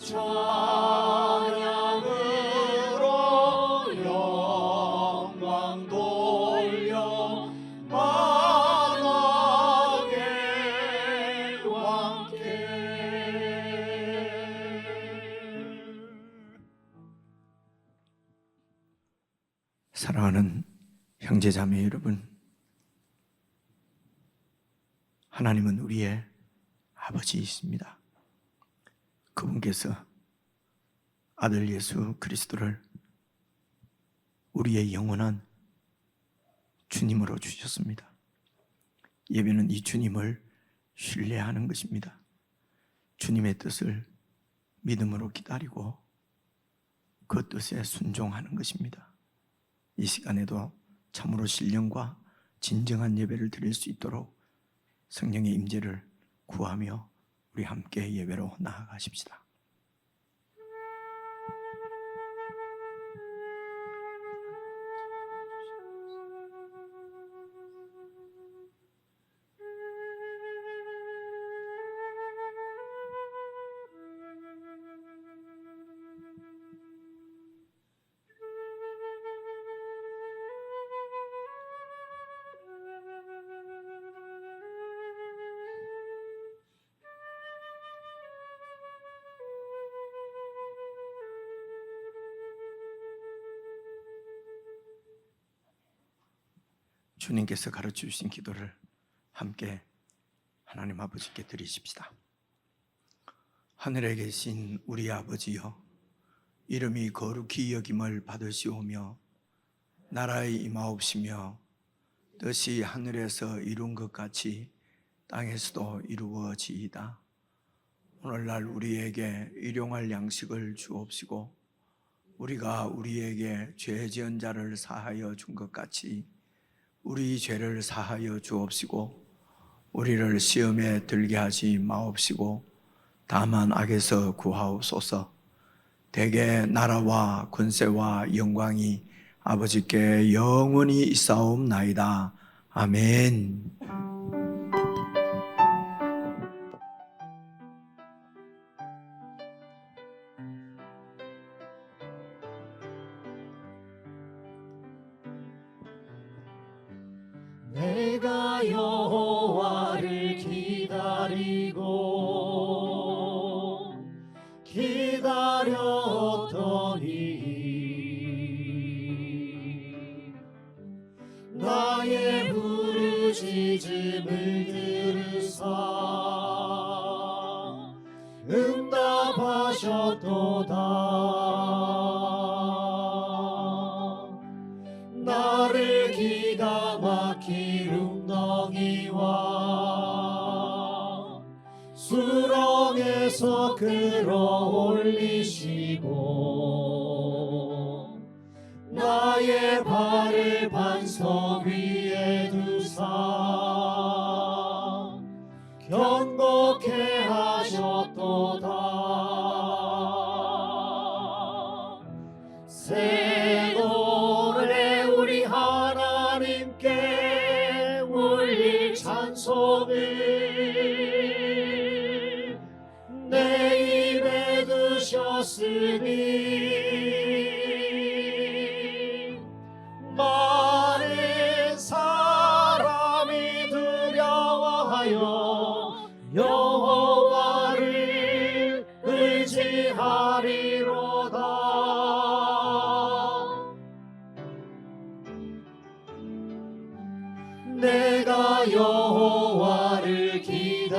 찬양으로 영광 돌려 만왕의 왕께. 사랑하는 형제자매 여러분, 하나님은 우리의 아버지이십니다. 그분께서 아들 예수 그리스도를 우리의 영원한 주님으로 주셨습니다. 예배는 이 주님을 신뢰하는 것입니다. 주님의 뜻을 믿음으로 기다리고 그 뜻에 순종하는 것입니다. 이 시간에도 참으로 신령과 진정한 예배를 드릴 수 있도록 성령의 임재를 구하며 우리 함께 예배로 나아가십시다. 주님께서 가르쳐 주신 기도를 함께 하나님 아버지께 드리십시다. 하늘에 계신 우리 아버지여, 이름이 거룩히 여김을 받으시오며 나라의 임하옵시며 뜻이 하늘에서 이룬 것 같이 땅에서도 이루어지이다. 오늘날 우리에게 일용할 양식을 주옵시고 우리가 우리에게 죄 지은 자를 사하여 준 것 같이 우리 죄를 사하여 주옵시고 우리를 시험에 들게 하지 마옵시고 다만 악에서 구하옵소서. 대개 나라와 권세와 영광이 아버지께 영원히 있사옵나이다. 아멘. 내가 여호와를 기다렸더니 나의 부르짖음을 들으사 응답하셨도다. 나를 기가 막힐 웅덩이와 수렁에서 끌어올리시고 나의 발을 반석 위에 두사 견고케 하셨도다. 새 노래 우리 하나님께 울릴 찬송을 내 입에 두셨으니 많은 사람이 두려워하여 여호와를 의지하리로다. 내가 여호와를 기다렸더니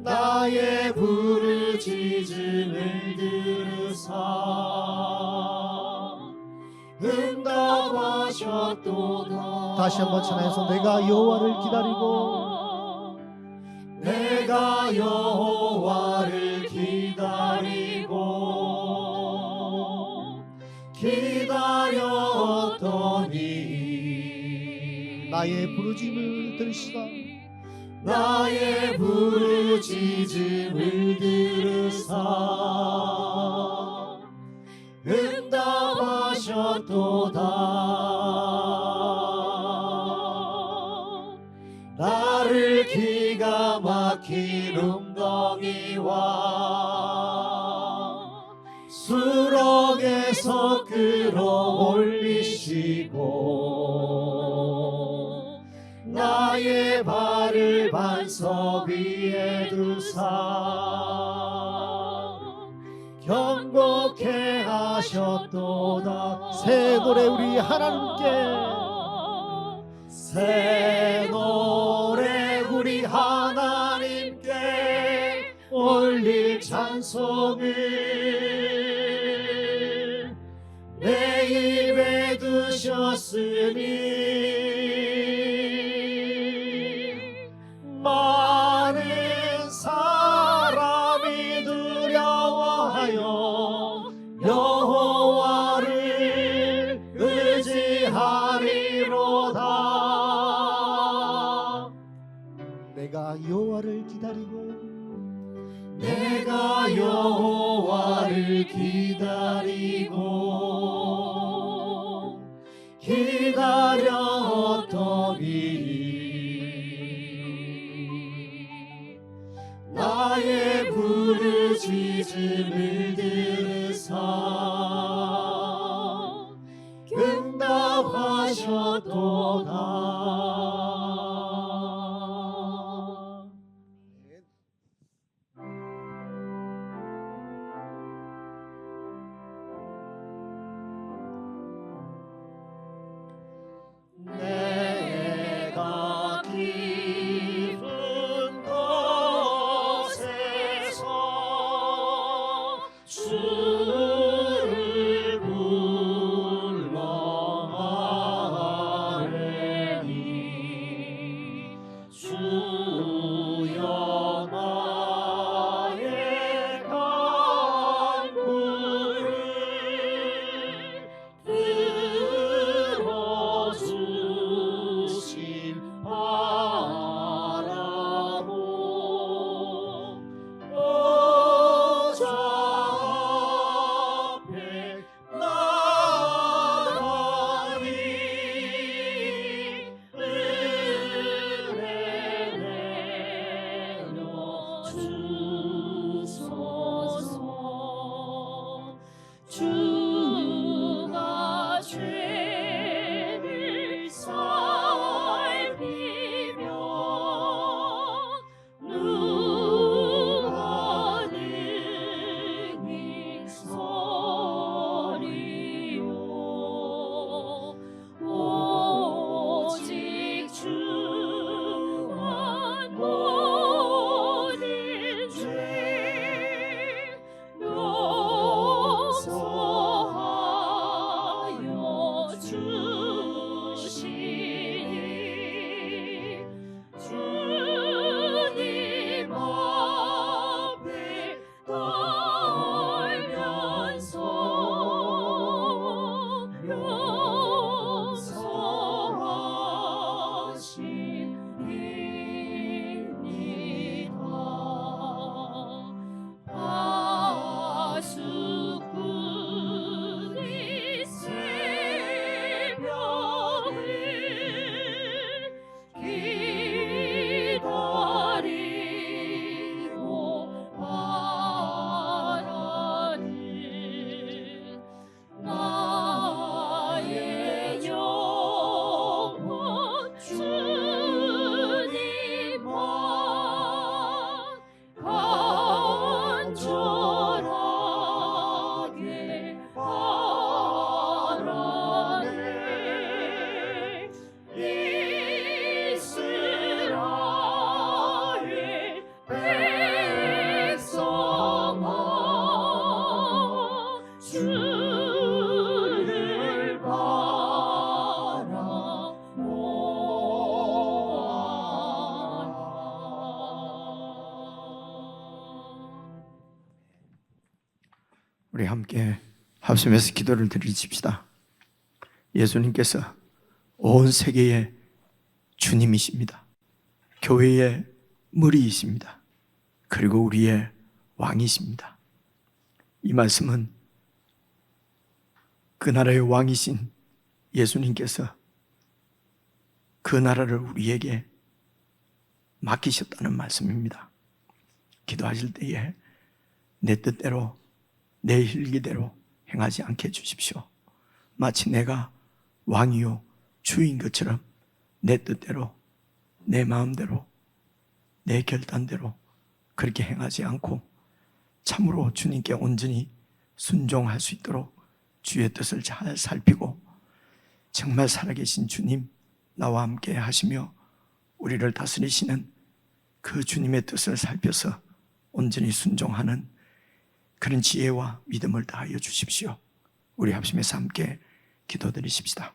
나의 부르짖음을 들으사 응답하셨도다. 다시 한번 찬양해서 내가 여호와를 기다리고 내가 여호와를 기다렸더니 나의 부르짖음을 들으시다. 나의 부르짖음을 들으사 응답하셨도다. 기름덩이와 수렁에서 끌어올리시고 나의 발을 반석 위에 두사 경고케 하셨도다. 새 노래 우리 하나님께, 새 노래 우리 하나님께 올릴 찬송을 내 입에 두셨으니 많은 사람이 두려워하여 여호와를 의지하리로다. 내가 여호와를 기다리고 내가 여호와를 기다렸더니 나의 부르짖음을 들으사 응답하셨도다. 내가 깊은 곳에서 주를 불러 말하니 주여 나의 간구를 들어주신 바라고 보좌 앞에 나가니 은혜 내려 주소서. 주가 죄를 살피며 누가 능히 서리요. 오직 주만 모든 죄 용서하여 주시니 주님 앞에 떨면서 용서하시니이다. 파수꾼이 새벽을 기다리고 바라는 나의 영혼 주님만 간절하게 바라네. 이스라엘 백성아 주를 바라보아라. 우리 함께 합심해서 기도를 드리십시다. 예수님께서 온 세계의 주님이십니다. 교회의 머리이십니다. 그리고 우리의 왕이십니다. 이 말씀은 그 나라의 왕이신 예수님께서 그 나라를 우리에게 맡기셨다는 말씀입니다. 기도하실 때에 내 뜻대로 내 힐기대로 행하지 않게 해주십시오. 마치 내가 왕이요 주인 것처럼 내 뜻대로 내 마음대로 내 결단대로 그렇게 행하지 않고 참으로 주님께 온전히 순종할 수 있도록 주의 뜻을 잘 살피고 정말 살아계신 주님 나와 함께 하시며 우리를 다스리시는 그 주님의 뜻을 살펴서 온전히 순종하는 그런 지혜와 믿음을 다하여 주십시오. 우리 합심해서 함께 기도드리십시다.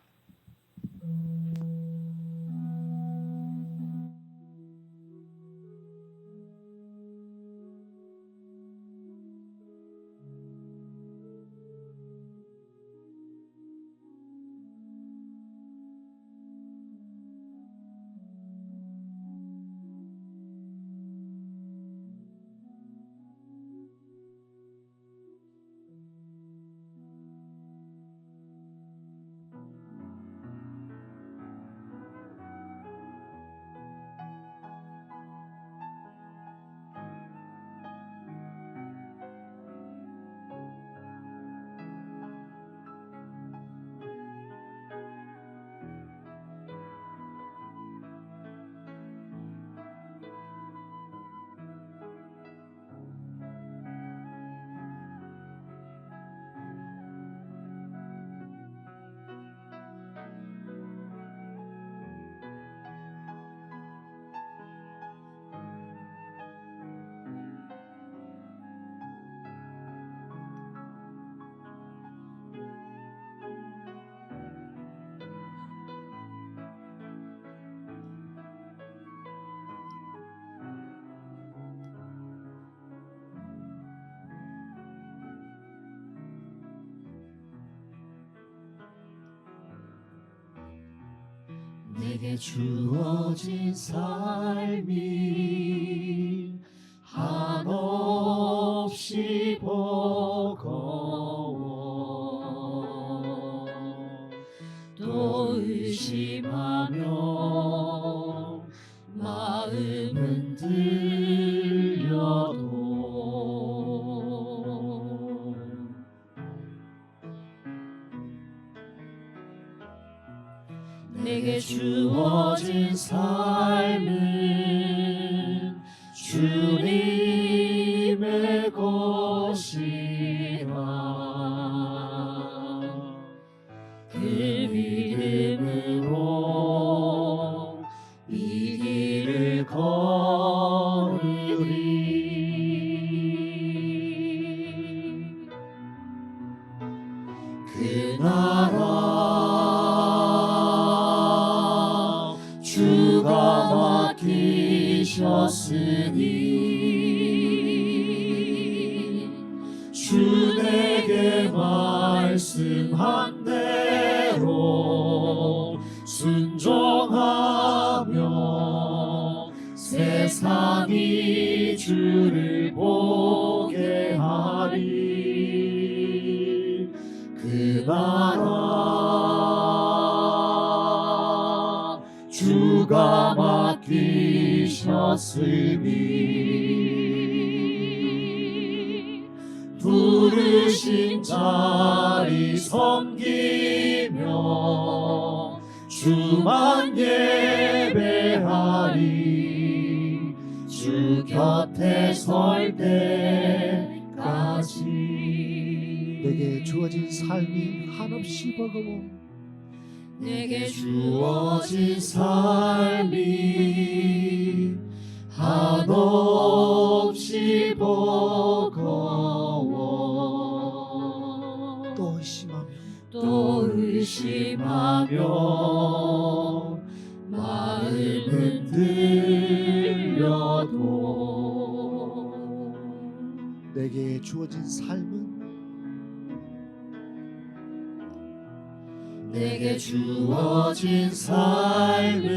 내게 주어진 삶이 한없이 버거워 또 의심하며 마음은 들려도 내게 주어진 삶은 주님의 것이라 그 믿음으로 이 길을 걸으리 그 나라 주가 맡기셨으니 주 내게 말씀한 대로 순종하며 세상이 주를 보게 하리 그 나라 주가 맡기셨으니 부르신 자리 섬기며 주만 예배하리 주 곁에 설 때까지 내게 주어진 삶이 한없이 버거워 내게 주어진 삶이 한없이 버거워 또 의심하며 마음은 들려도 내게 주어진 삶은 내게 주어진 삶은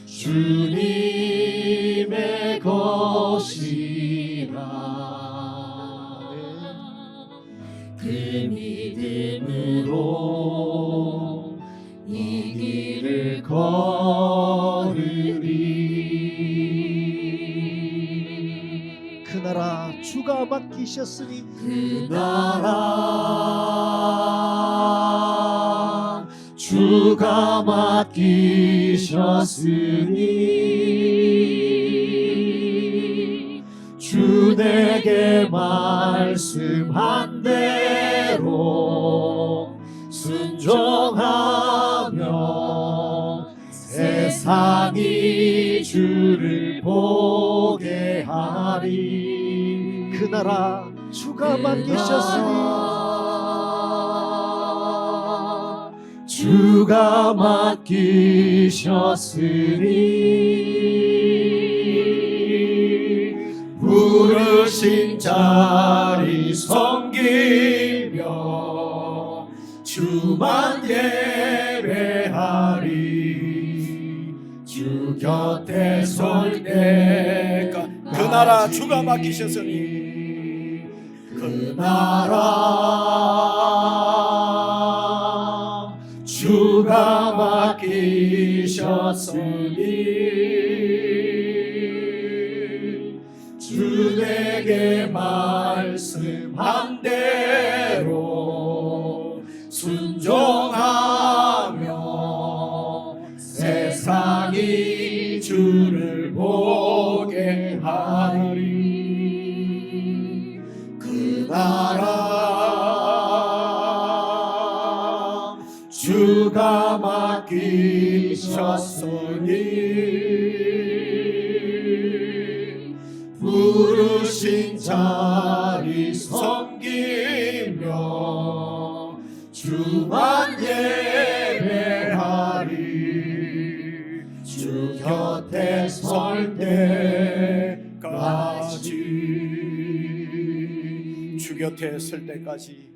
주님의 것이라 그 믿음으로 이 길을 걸으리 주가 맡기셨으니 그 나라 주가 맡기셨으니 주 내게 말씀한 대로 순종하며 세상이 주를 보게 하리. 그 나라 주가 맡기셨으니 주가 맡기셨으니 부르신 자리 섬기며 주만 예배하리. 주 곁에 설 때까 그 나라 주가 맡기셨으니 그 나라 주가 맡기셨으니 주 내게 말씀한 대로 순종하며 세상이 주를 보게 하리. 그 나라 주가 맡기셨으니 부르신 자리 섬기며 주만 예배하리. 주 곁에 설 때까지 주 곁에 설 때까지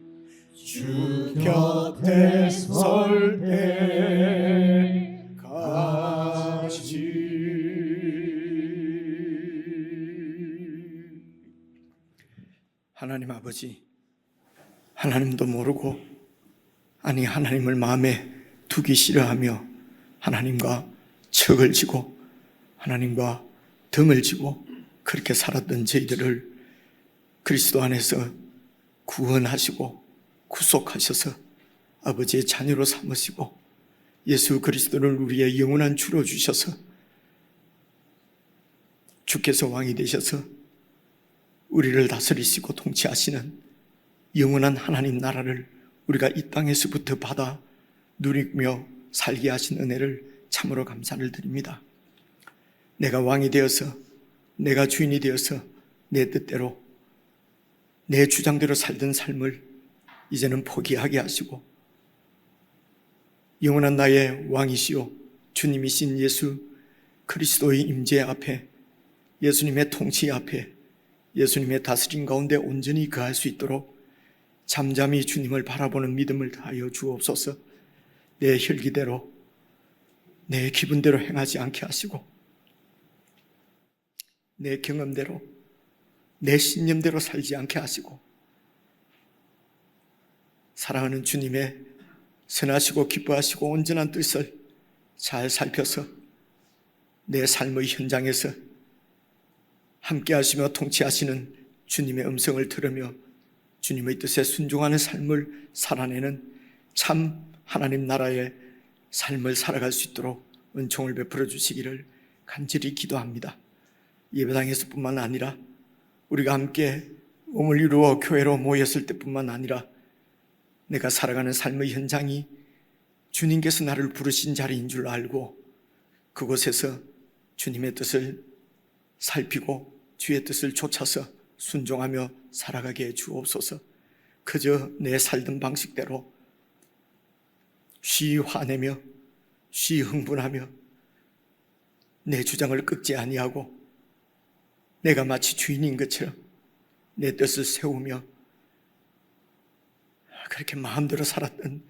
주 곁에 설 때까지. 하나님 아버지, 하나님도 모르고 아니 하나님을 마음에 두기 싫어하며 하나님과 척을 지고 하나님과 등을 지고 그렇게 살았던 저희들을 그리스도 안에서 구원하시고 구속하셔서 아버지의 자녀로 삼으시고 예수 그리스도를 우리의 영원한 주로 주셔서 주께서 왕이 되셔서 우리를 다스리시고 통치하시는 영원한 하나님 나라를 우리가 이 땅에서부터 받아 누리며 살게 하신 은혜를 참으로 감사를 드립니다. 내가 왕이 되어서 내가 주인이 되어서 내 뜻대로 내 주장대로 살던 삶을 이제는 포기하게 하시고 영원한 나의 왕이시오 주님이신 예수 그리스도의 임재 앞에 예수님의 통치 앞에 예수님의 다스림 가운데 온전히 거할 수 있도록 잠잠히 주님을 바라보는 믿음을 다하여 주옵소서. 내 혈기대로 내 기분대로 행하지 않게 하시고 내 경험대로 내 신념대로 살지 않게 하시고 사랑하는 주님의 선하시고 기뻐하시고 온전한 뜻을 잘 살펴서 내 삶의 현장에서 함께 하시며 통치하시는 주님의 음성을 들으며 주님의 뜻에 순종하는 삶을 살아내는 참 하나님 나라의 삶을 살아갈 수 있도록 은총을 베풀어 주시기를 간절히 기도합니다. 예배당에서 뿐만 아니라 우리가 함께 몸을 이루어 교회로 모였을 때뿐만 아니라 내가 살아가는 삶의 현장이 주님께서 나를 부르신 자리인 줄 알고 그곳에서 주님의 뜻을 살피고 주의 뜻을 쫓아서 순종하며 살아가게 해 주옵소서. 그저 내 살던 방식대로 쉬 화내며 쉬 흥분하며 내 주장을 꺾지 아니하고 내가 마치 주인인 것처럼 내 뜻을 세우며 그렇게 마음대로 살았던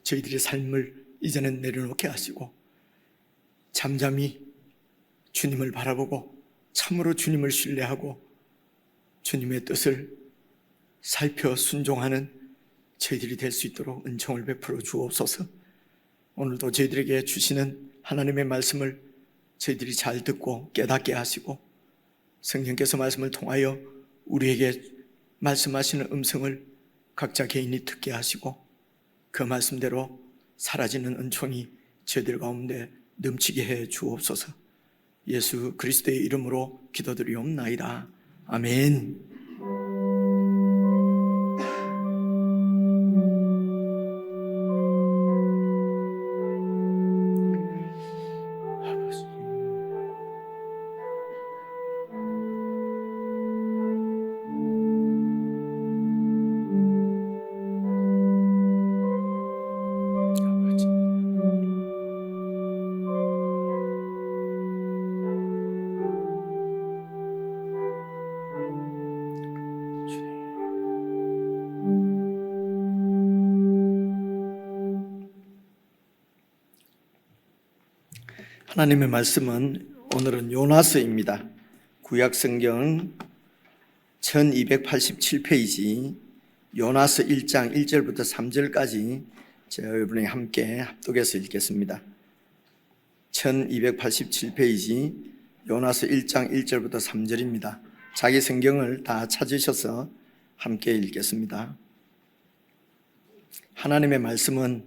저희들의 삶을 이제는 내려놓게 하시고 잠잠히 주님을 바라보고 참으로 주님을 신뢰하고 주님의 뜻을 살펴 순종하는 저희들이 될 수 있도록 은총을 베풀어 주옵소서. 오늘도 저희들에게 주시는 하나님의 말씀을 저희들이 잘 듣고 깨닫게 하시고 성령께서 말씀을 통하여 우리에게 말씀하시는 음성을 각자 개인이 듣게 하시고 그 말씀대로 사라지는 은총이 저희들 가운데 넘치게 해 주옵소서. 예수 그리스도의 이름으로 기도드리옵나이다. 아멘. 하나님의 말씀은 오늘은 요나서입니다. 구약성경 1287페이지 요나서 1장 1절부터 3절까지 여러분이 함께 합독해서 읽겠습니다. 1287페이지 요나서 1장 1절부터 3절입니다. 자기 성경을 다 찾으셔서 함께 읽겠습니다. 하나님의 말씀은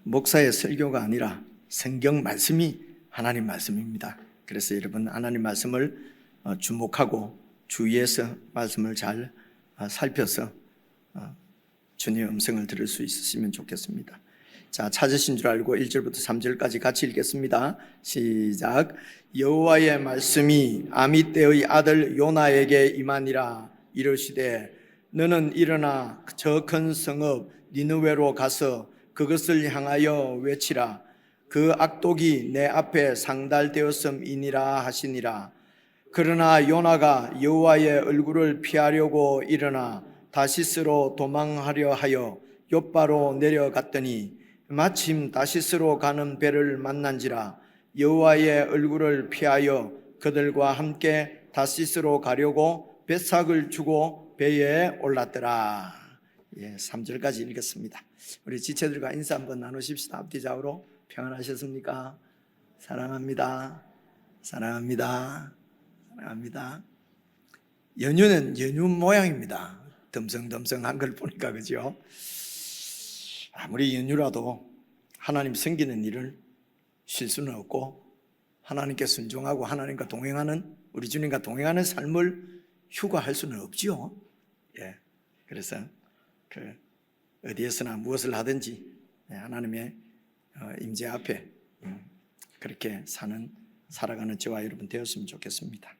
목사의 설교가 아니라 성경 말씀이 하나님 말씀입니다. 그래서 여러분 하나님 말씀을 주목하고 주위에서 말씀을 잘 살펴서 주님의 음성을 들을 수 있으시면 좋겠습니다. 자, 찾으신 줄 알고 1절부터 3절까지 같이 읽겠습니다. 시작. 여호와의 말씀이 아미떼의 아들 요나에게 임하니라. 이르시되 너는 일어나 저 큰 성읍 니느웨로 가서 그것을 향하여 외치라. 그 악독이 내 앞에 상달되었음이니라 하시니라. 그러나 요나가 여호와의 얼굴을 피하려고 일어나 다시스로 도망하려 하여 욥바로 내려갔더니 마침 다시스로 가는 배를 만난지라. 여호와의 얼굴을 피하여 그들과 함께 다시스로 가려고 뱃삭을 주고 배에 올랐더라. 3절까지 읽었습니다. 우리 지체들과 인사 한번 나누십시다. 앞뒤 좌우로. 평안하셨습니까? 사랑합니다. 사랑합니다. 사랑합니다. 연휴는 연휴 모양입니다. 덤성덤성한 걸 보니까, 그죠? 아무리 연휴라도 하나님 섬기는 일을 쉴 수는 없고 하나님께 순종하고 하나님과 동행하는, 우리 주님과 동행하는 삶을 휴가할 수는 없지요. 그래서 어디에서나 무엇을 하든지 하나님의 임재 앞에 그렇게 살아가는 저와 여러분 되었으면 좋겠습니다.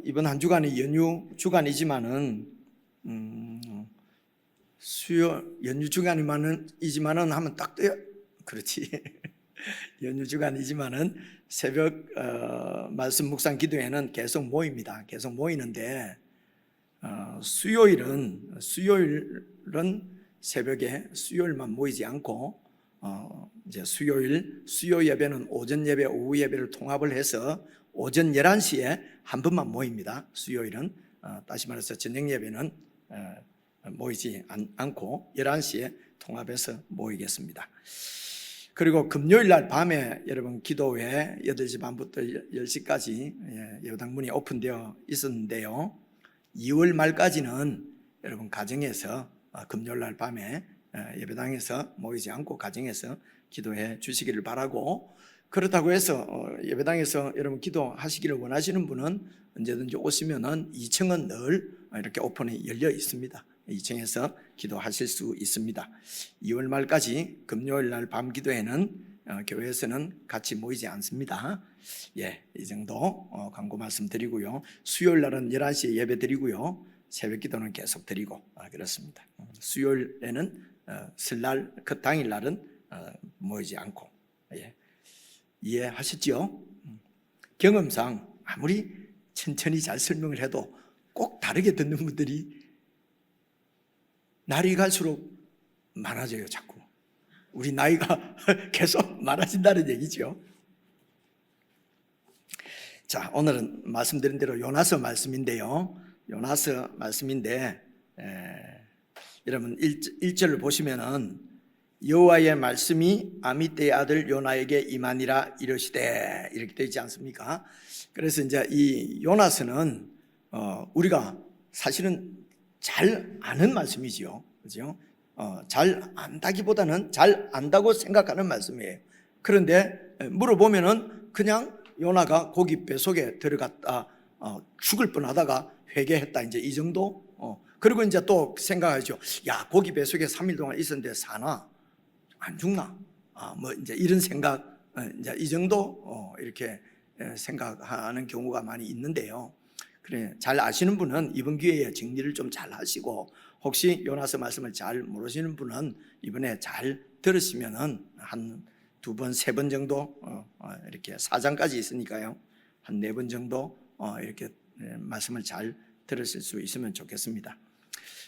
이번 한 주간이 연휴 주간이지만은 연휴 주간이지만은 하면 딱 돼요. 그렇지. 연휴 주간이지만은 새벽 말씀 묵상 기도회는 계속 모입니다. 계속 모이는데 수요일은 새벽에 수요일만 모이지 않고 이제 수요 예배는 오전 예배, 오후 예배를 통합을 해서 오전 11시에 한 번만 모입니다. 수요일은 다시 말해서 저녁 예배는 모이지 않고 11시에 통합해서 모이겠습니다. 그리고 금요일 날 밤에 여러분 기도회 8시 반부터 10시까지 예배당문이 오픈되어 있었는데요. 2월 말까지는 여러분 가정에서 금요일 날 밤에 예배당에서 모이지 않고 가정에서 기도해 주시기를 바라고, 그렇다고 해서 예배당에서 여러분 기도하시기를 원하시는 분은 언제든지 오시면은 2층은 늘 이렇게 오픈이 열려 있습니다. 2층에서 기도하실 수 있습니다. 2월 말까지 금요일 날 밤 기도회는 교회에서는 같이 모이지 않습니다. 이 정도 광고 말씀 드리고요. 수요일 날은 11시에 예배 드리고요. 새벽 기도는 계속 드리고 그렇습니다. 수요일에는 설날 그 당일날은 모이지 않고. 이해하셨죠? 경험상 아무리 천천히 잘 설명을 해도 꼭 다르게 듣는 분들이 날이 갈수록 많아져요. 자꾸 우리 나이가 계속 많아진다는 얘기죠. 자, 오늘은 말씀드린 대로 요나서 말씀인데요. 요나서 말씀인데 여러분 1절을 보시면은 여호와의 말씀이 아미떼의 아들 요나에게 임하니라 이르시되, 이렇게 되지 않습니까? 그래서 이제 이 요나서는 우리가 사실은 잘 아는 말씀이지요, 그죠? 잘 안다기보다는 잘 안다고 생각하는 말씀이에요. 그런데 물어보면은 그냥 요나가 고기 뱃속에 들어갔다 죽을 뻔하다가 회개했다, 이제 이 정도. 그리고 이제 또 생각하죠. 야, 고기 뱃속에 3일 동안 있었는데 사나? 안 죽나? 뭐 이제 이런 생각, 이제 이 정도 이렇게 생각하는 경우가 많이 있는데요. 그래, 잘 아시는 분은 이번 기회에 정리를 좀 잘 하시고, 혹시 요나서 말씀을 잘 모르시는 분은 이번에 잘 들으시면은 한 2번, 3번 정도, 이렇게 4장까지 있으니까요, 한 4번 정도 이렇게 말씀을 잘 들으실 수 있으면 좋겠습니다.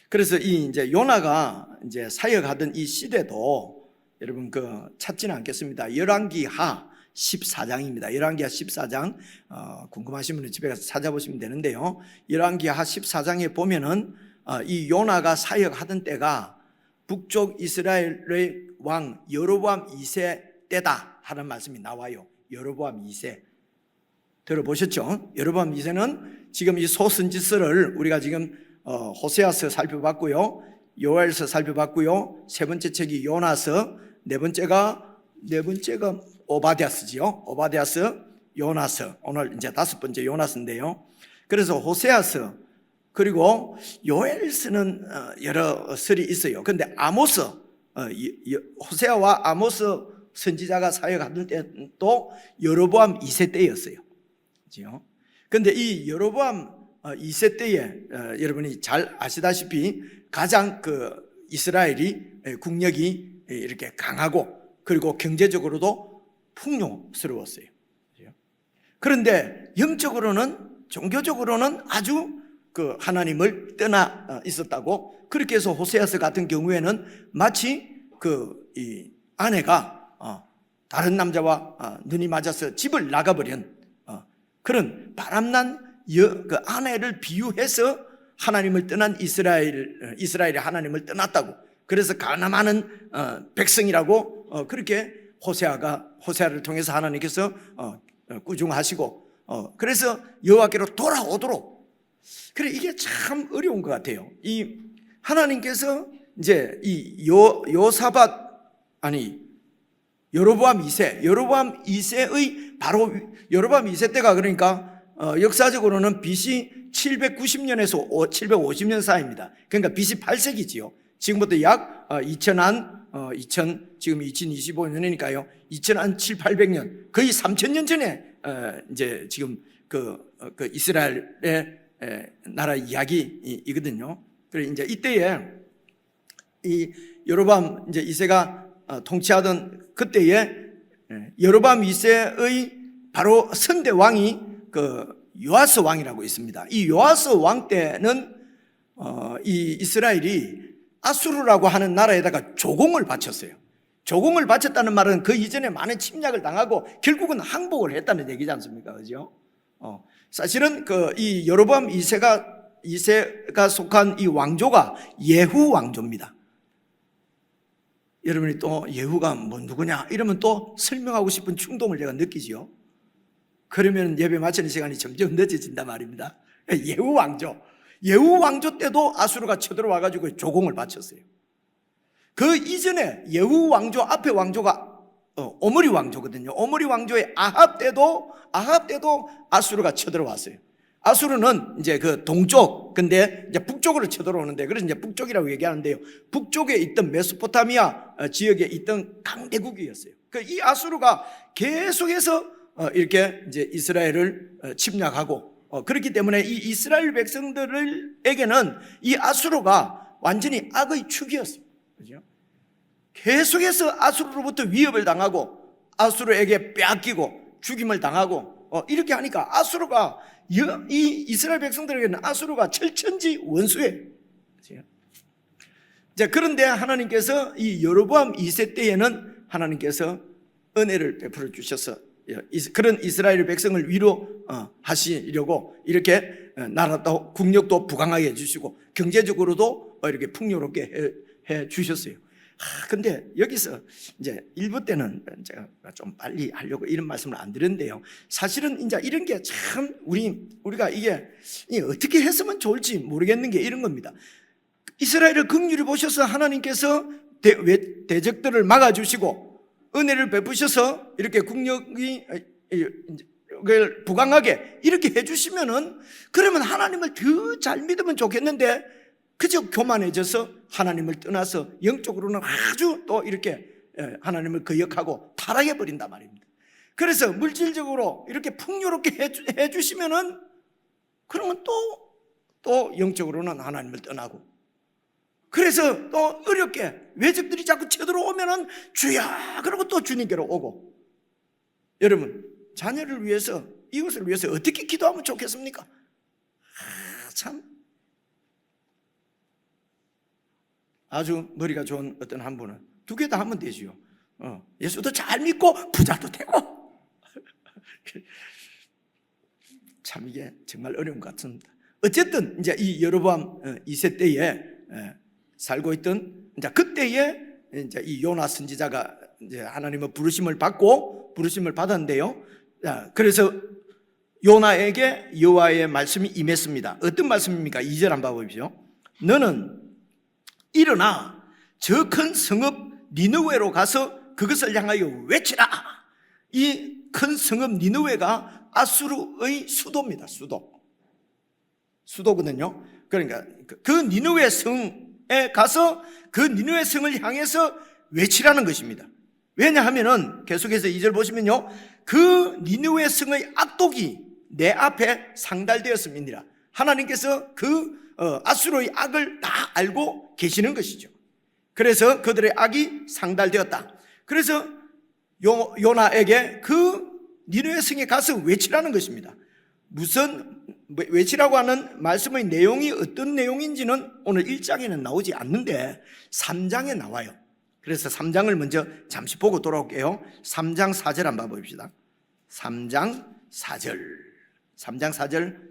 그래서 이 이제 요나가 이제 사역하던 이 시대도 여러분 찾지는 않겠습니다. 열왕기하 14장입니다. 열왕기하 14장, 궁금하신 분은 집에 가서 찾아보시면 되는데요. 열왕기하 14장에 보면은 이 요나가 사역하던 때가 북쪽 이스라엘의 왕 여로보암 2세 때다 하는 말씀이 나와요. 여로보암 2세 들어보셨죠? 여로보암 2세는 지금 이 소선지서를 우리가 지금 호세아서 살펴봤고요, 요엘서 살펴봤고요, 3번째 책이 요나서, 네 번째가 오바댜서지요. 오바댜서, 요나서, 오늘 이제 5번째 요나서인데요. 그래서 호세아서 그리고 요엘서는 여러 설이 있어요. 그런데 아모스, 호세아와 아모스 선지자가 사역하던 때도 여로보암 2세 때였어요. 그런데 이 여로보암 2세 때에 여러분이 잘 아시다시피 가장 이스라엘이 국력이 이렇게 강하고 그리고 경제적으로도 풍요스러웠어요. 그런데 영적으로는, 종교적으로는 아주 하나님을 떠나 있었다고. 그렇게 해서 호세아서 같은 경우에는 마치 이 아내가 다른 남자와 눈이 맞아서 집을 나가버린 그런 바람난 그 아내를 비유해서 하나님을 떠난 이스라엘이 하나님을 떠났다고. 그래서 가늠하는 백성이라고 그렇게 호세아를 통해서 하나님께서 꾸중하시고, 그래서 여호와께로 돌아오도록. 그래, 이게 참 어려운 것 같아요. 이 하나님께서 이제 이 여로보암 2세의 바로 여로보암 2세 때가 그러니까 역사적으로는 BC 790년에서 750년 사이입니다. 그러니까 BC 8세기지요. 지금부터 약 2000 지금 2025년이니까요. 2007, 800년, 거의 3000년 전에 이제 지금 이스라엘의 나라 이야기이거든요. 그래 이제 이때에 이 여로보암 이제 2세가 통치하던 그때에 여로보암 2세의 바로 선대 왕이 요아스 왕이라고 있습니다. 이 요아스 왕 때는 이 이스라엘이 아수르라고 하는 나라에다가 조공을 바쳤어요. 조공을 바쳤다는 말은 그 이전에 많은 침략을 당하고 결국은 항복을 했다는 얘기지 않습니까? 그죠? 사실은 이 여로보암 2세가 속한 이 왕조가 예후 왕조입니다. 여러분이 또 예후가 누구냐 이러면 또 설명하고 싶은 충동을 제가 느끼지요. 그러면 예배 마치는 시간이 점점 늦어진단 말입니다. 예후 왕조 때도 아수르가 쳐들어와가지고 조공을 바쳤어요. 그 이전에 예후 왕조 앞에 왕조가 오므리 왕조거든요. 오므리 왕조의 아합 때도 아수르가 쳐들어왔어요. 아수르는 이제 동쪽, 근데 이제 북쪽으로 쳐들어오는데, 그래서 이제 북쪽이라고 얘기하는데요. 북쪽에 있던 메소포타미아 지역에 있던 강대국이었어요. 이 아수르가 계속해서 이렇게 이제 이스라엘을 침략하고, 그렇기 때문에 이 이스라엘 백성들에게는 이 아수르가 완전히 악의 축이었어요. 그죠? 계속해서 아수르로부터 위협을 당하고, 아수르에게 빼앗기고, 죽임을 당하고, 이렇게 하니까 아수르가 이 이스라엘 백성들에게는 아수르가 철천지 원수예요. 자, 그런데 하나님께서 이 여로보암 2세 때에는 하나님께서 은혜를 베풀어 주셔서 그런 이스라엘 백성을 위로하시려고 이렇게 나라도 국력도 부강하게 해주시고 경제적으로도 이렇게 풍요롭게 해 주셨어요. 근데 여기서 이제 1부 때는 제가 좀 빨리 하려고 이런 말씀을 안 드렸는데요. 사실은 이제 이런 게 참 우리가 이게 어떻게 했으면 좋을지 모르겠는 게 이런 겁니다. 이스라엘을 긍휼히 보셔서 하나님께서 대적들을 막아주시고 은혜를 베푸셔서 이렇게 국력이 부강하게 이렇게 해주시면은, 그러면 하나님을 더 잘 믿으면 좋겠는데 그저 교만해져서 하나님을 떠나서 영적으로는 아주 또 이렇게 하나님을 거역하고 타락해 버린단 말입니다. 그래서 물질적으로 이렇게 풍요롭게 해주시면은, 그러면 또 영적으로는 하나님을 떠나고, 그래서 또 어렵게 외적들이 자꾸 쳐들어오면은 주야 그러고 또 주님께로 오고. 여러분, 자녀를 위해서, 이웃을 위해서 어떻게 기도하면 좋겠습니까? 참 아주 머리가 좋은 어떤 한 분은 2개 다 하면 되지요. 예수도 잘 믿고 부자도 되고. 참 이게 정말 어려운 것 같습니다. 어쨌든 이제 이 여로보암 2세 때에 살고 있던, 이제 그때에 이제 이 요나 선지자가 이제 하나님의 부르심을 받았는데요. 그래서 요나에게 여호와의 말씀이 임했습니다. 어떤 말씀입니까? 2절 한번 봐보십시오. 너는 일어나 저 큰 성읍 니느웨로 가서 그것을 향하여 외치라. 이 큰 성읍 니느웨가 아수르의 수도입니다. 수도거든요. 그러니까 그 니느웨 성에 가서 그 니느웨 성을 향해서 외치라는 것입니다. 왜냐하면은 계속해서 2절 보시면요, 그 니느웨 성의 악독이 내 앞에 상달되었음이니라. 하나님께서 그 아수르의 악을 다 알고 계시는 것이죠. 그래서 그들의 악이 상달되었다. 그래서 요나에게 그 니느웨 성에 가서 외치라는 것입니다. 무슨 외치라고 하는 말씀의 내용이 어떤 내용인지는 오늘 1장에는 나오지 않는데 3장에 나와요. 그래서 3장을 먼저 잠시 보고 돌아올게요. 3장 4절 한번 봅시다. 3장 4절.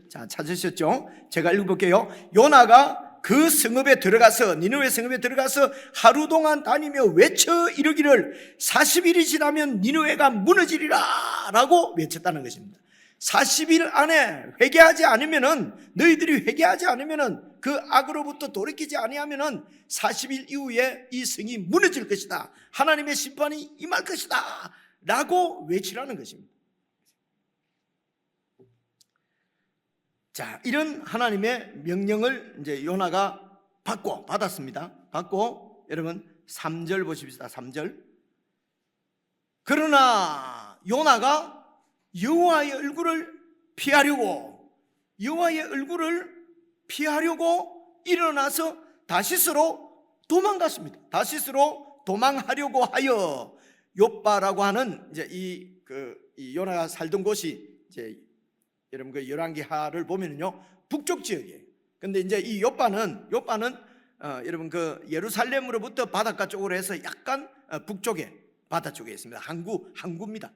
자, 찾으셨죠? 제가 읽어볼게요. 요나가 그 성읍에 들어가서, 니느웨 성읍에 들어가서 하루 동안 다니며 외쳐 이르기를 40일이 지나면 니느웨가 무너지리라 라고 외쳤다는 것입니다. 40일 안에 회개하지 않으면은, 너희들이 회개하지 않으면은, 그 악으로부터 돌이키지 아니하면은 40일 이후에 이 성이 무너질 것이다. 하나님의 심판이 임할 것이다 라고 외치라는 것입니다. 자, 이런 하나님의 명령을 이제 요나가 받았습니다. 여러분 3절 보십시다. 3절. 그러나 요나가 여호와의 얼굴을 피하려고 일어나서 다시스로 도망갔습니다. 다시스로 도망하려고 하여 욥바라고 하는 이제 이 요나가 살던 곳이 이제 여러분 그 열왕기하를 보면은요 북쪽 지역이에요. 근데 이제 이 욥바는 여러분 그 예루살렘으로부터 바닷가 쪽으로 해서 약간 북쪽에 바다 쪽에 있습니다. 항구입니다.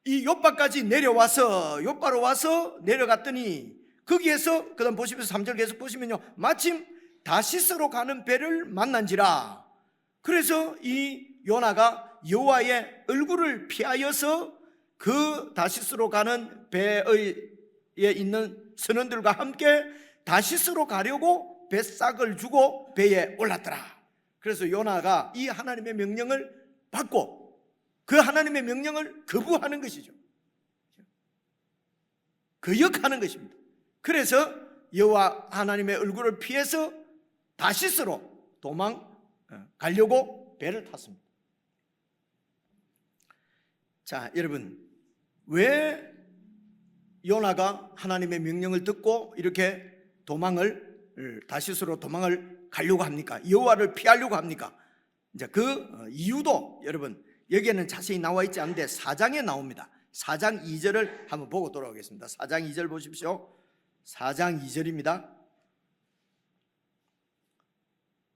이 욥바까지 욥바로 와서 내려갔더니 거기에서 그다음 보시면서 3절 계속 보시면요 마침 다시스로 가는 배를 만난지라. 그래서 이 요나가 여호와의 얼굴을 피하여서 그 다시스로 가는 배에 있는 선원들과 함께 다시스로 가려고 뱃삭을 주고 배에 올랐더라. 그래서 요나가 이 하나님의 명령을 받고 그 하나님의 명령을 거부하는 것이죠. 거역하는 것입니다. 그래서 여호와 하나님의 얼굴을 피해서 다시스로 도망가려고 배를 탔습니다. 자, 여러분, 왜 요나가 하나님의 명령을 듣고 이렇게 다시스로 도망을 가려고 합니까? 여호와를 피하려고 합니까? 이제 그 이유도 여러분 여기에는 자세히 나와 있지 않은데 4장에 나옵니다. 4장 2절을 한번 보고 돌아오겠습니다. 4장 2절 보십시오. 4장 2절입니다.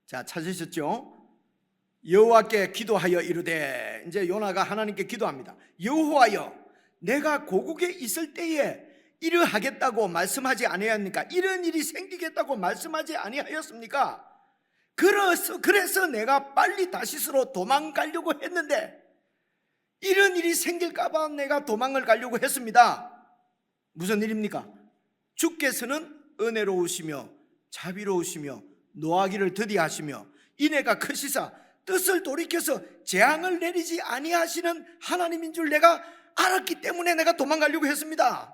자, 찾으셨죠? 여호와께 기도하여 이르되, 이제 요나가 하나님께 기도합니다. 여호와여, 내가 고국에 있을 때에 이러하겠다고 말씀하지 아니하였습니까? 이런 일이 생기겠다고 말씀하지 아니하였습니까? 그래서 내가 빨리 다시스로 도망가려고 했는데 이런 일이 생길까봐 내가 도망을 가려고 했습니다. 무슨 일입니까? 주께서는 은혜로우시며 자비로우시며 노하기를 더디하시며 인애가 크시사 뜻을 돌이켜서 재앙을 내리지 아니하시는 하나님인 줄 내가 알았기 때문에 내가 도망가려고 했습니다.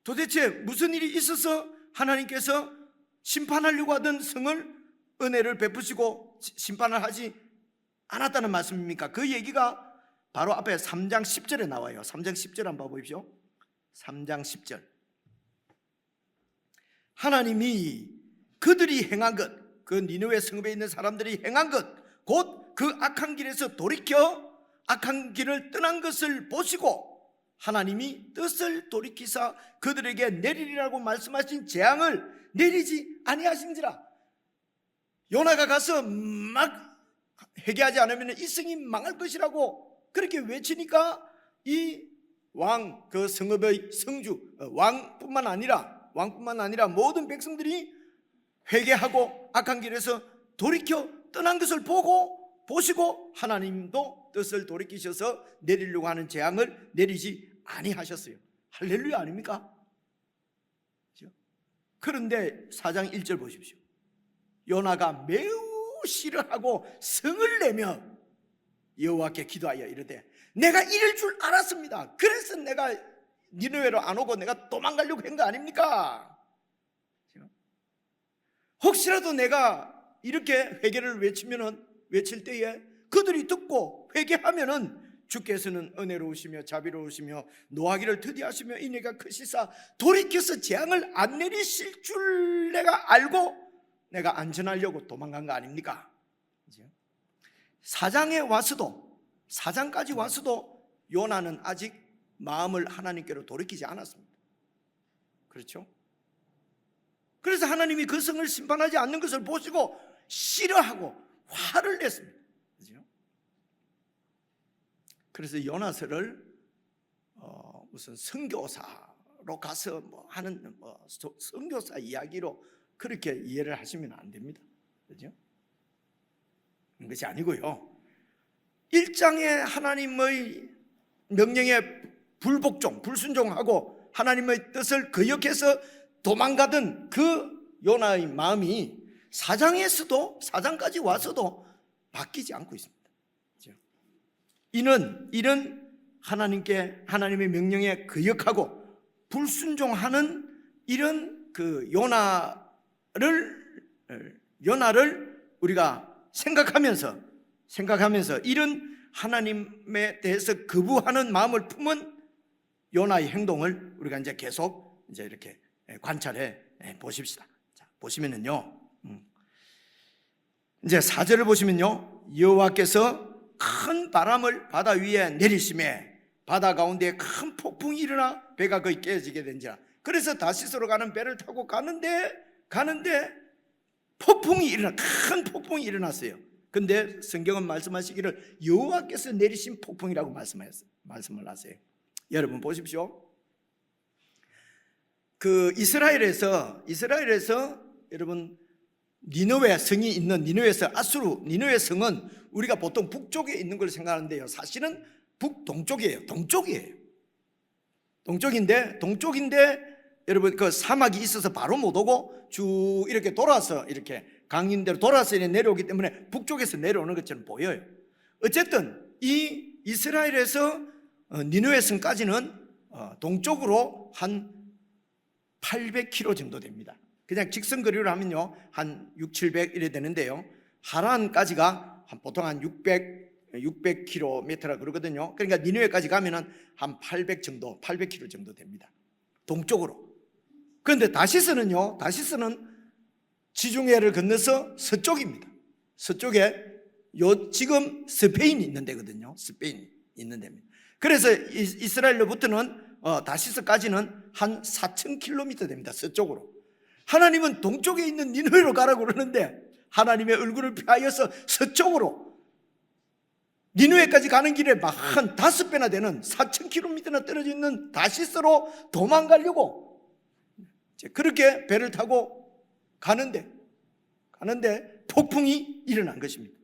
도대체 무슨 일이 있어서 하나님께서 심판하려고 하던 성을 은혜를 베푸시고 심판을 하지 않았다는 말씀입니까? 그 얘기가 바로 앞에 3장 10절에 나와요. 3장 10절 한번 봐보십시오. 3장 10절. 하나님이 그들이 행한 것, 그 니느웨 성읍에 있는 사람들이 행한 것, 곧 그 악한 길에서 돌이켜 악한 길을 떠난 것을 보시고 하나님이 뜻을 돌이키사 그들에게 내리리라고 말씀하신 재앙을 내리지 아니하신지라. 요나가 가서 막 회개하지 않으면 이 성이 망할 것이라고 그렇게 외치니까 이 왕, 그 성읍의 성주, 왕뿐만 아니라 모든 백성들이 회개하고 악한 길에서 돌이켜 떠난 것을 보시고 하나님도 뜻을 돌이키셔서 내리려고 하는 재앙을 내리지 아니하셨어요. 할렐루야 아닙니까? 그런데 4장 1절 보십시오. 요나가 매우 싫어하고 성을 내며 여호와께 기도하여 이르되 내가 이럴 줄 알았습니다. 그래서 내가 니느웨로 안 오고 내가 도망가려고 한 거 아닙니까? 혹시라도 내가 이렇게 회개를 외칠 때에 그들이 듣고 회개하면은 주께서는 은혜로우시며 자비로우시며 노하기를 더디하시며 인애가 크시사 돌이켜서 재앙을 안 내리실 줄 내가 알고 내가 안전하려고 도망간 거 아닙니까? 4장까지 와서도 요나는 아직 마음을 하나님께로 돌이키지 않았습니다. 그렇죠? 그래서 하나님이 그 성을 심판하지 않는 것을 보시고 싫어하고 화를 냈습니다. 그렇죠? 그래서 요나서를 무슨 선교사로 가서 하는 선교사 이야기로 그렇게 이해를 하시면 안 됩니다. 그렇죠? 그것이 아니고요. 1장에 하나님의 명령에 불순종하고 하나님의 뜻을 거역해서 도망가던 그 요나의 마음이 4장까지 와서도 바뀌지 않고 있습니다. 이는 하나님의 명령에 거역하고 불순종하는 이런 그 요나를 우리가 생각하면서 이런 하나님에 대해서 거부하는 마음을 품은 요나의 행동을 우리가 이제 계속 이제 이렇게 관찰해 보십시다. 자, 보시면은요, 이제 4절을 보시면요, 여호와께서 큰 바람을 바다 위에 내리심에 바다 가운데 큰 폭풍이 일어나 배가 거의 깨지게 된지라. 그래서 다시스로 가는 배를 타고 가는데 큰 폭풍이 일어났어요. 근데 성경은 말씀하시기를 여호와께서 내리신 폭풍이라고 말씀을 하세요. 여러분 보십시오. 그 이스라엘에서 여러분 니느웨 성이 있는 니느웨 성은 우리가 보통 북쪽에 있는 걸 생각하는데요, 사실은 북동쪽이에요. 동쪽인데 여러분 그 사막이 있어서 바로 못 오고 쭉 이렇게 돌아서 이렇게 강인대로 돌아서 내려오기 때문에 북쪽에서 내려오는 것처럼 보여요. 어쨌든 이 이스라엘에서 니느웨 성까지는 동쪽으로 한 800km 정도 됩니다. 그냥 직선거리로 하면요 한 600, 700 이래 되는데요, 하란까지가 보통 한 600km라 그러거든요. 그러니까 니느웨까지 가면은 한 800km 정도 됩니다, 동쪽으로. 그런데 다시스는 지중해를 건너서 서쪽입니다. 서쪽에 지금 스페인이 있는 데거든요. 스페인이 있는 데입니다. 그래서 이스라엘로부터는 다시스까지는 한 4,000km 됩니다, 서쪽으로. 하나님은 동쪽에 있는 니느웨로 가라고 그러는데 하나님의 얼굴을 피하여서 서쪽으로 니느웨까지 가는 길에 막 한 5배나 되는 4,000km나 떨어져 있는 다시스로 도망가려고 그렇게 배를 타고 가는데 폭풍이 일어난 것입니다.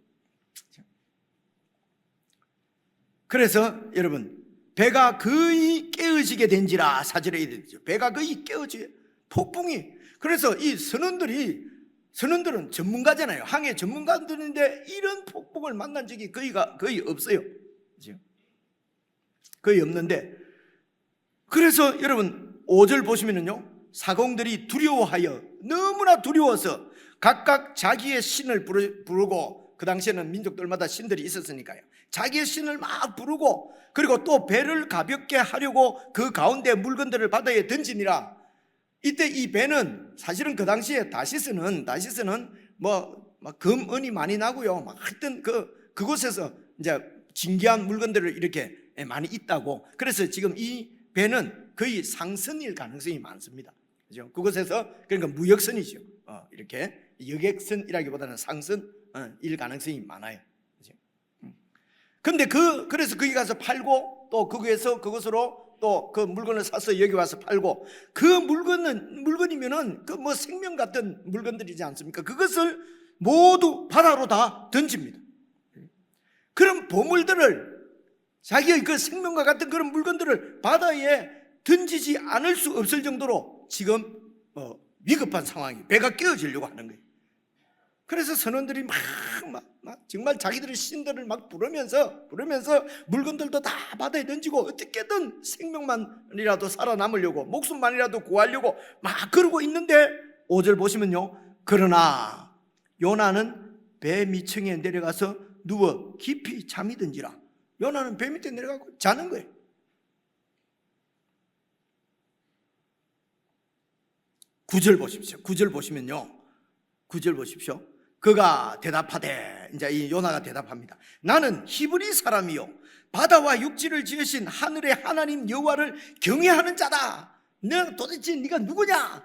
그래서 여러분, 배가 거의 깨어지게 된지라 사절에 이르죠. 배가 거의 깨어지게 폭풍이. 그래서 이 선원들은 전문가잖아요. 항해 전문가들인데 이런 폭풍을 만난 적이 거의 없어요. 거의 없는데, 그래서 여러분 5절 보시면은요, 사공들이 두려워하여, 너무나 두려워서 각각 자기의 신을 부르고, 그 당시에는 민족들마다 신들이 있었으니까요, 자기의 신을 막 부르고, 그리고 또 배를 가볍게 하려고 그 가운데 물건들을 바다에 던지니라. 이때 이 배는 사실은 그 당시에 다시스는 금, 은이 많이 나고요, 하여튼 그곳에서 이제 진귀한 물건들을 이렇게 많이 있다고. 그래서 지금 이 배는 거의 상선일 가능성이 많습니다. 그죠? 그곳에서, 그러니까 무역선이죠. 이렇게 여객선이라기보다는 상선일 가능성이 많아요. 근데 그래서 거기 가서 팔고, 또 거기에서 그것으로 또 그 물건을 사서 여기 와서 팔고, 그 물건이면은 생명 같은 물건들이지 않습니까? 그것을 모두 바다로 다 던집니다. 그런 보물들을, 자기의 그 생명과 같은 그런 물건들을 바다에 던지지 않을 수 없을 정도로 지금 위급한 상황이, 배가 깨어지려고 하는 거예요. 그래서 선원들이 막 정말 자기들의 신들을 막 부르면서 물건들도 다 바다에 던지고 어떻게든 생명만이라도 살아남으려고, 목숨만이라도 구하려고 막 그러고 있는데, 5절 보시면요, 그러나 요나는 배 밑층에 내려가서 누워 깊이 잠이 든지라. 요나는 배 밑에 내려가고 자는 거예요. 구절 보십시오. 9절 보시면요, 9절 보십시오. 그가 대답하되, 이제 이 요나가 대답합니다. 나는 히브리 사람이요 바다와 육지를 지으신 하늘의 하나님 여호와를 경외하는 자다. 내가 도대체 네가 누구냐?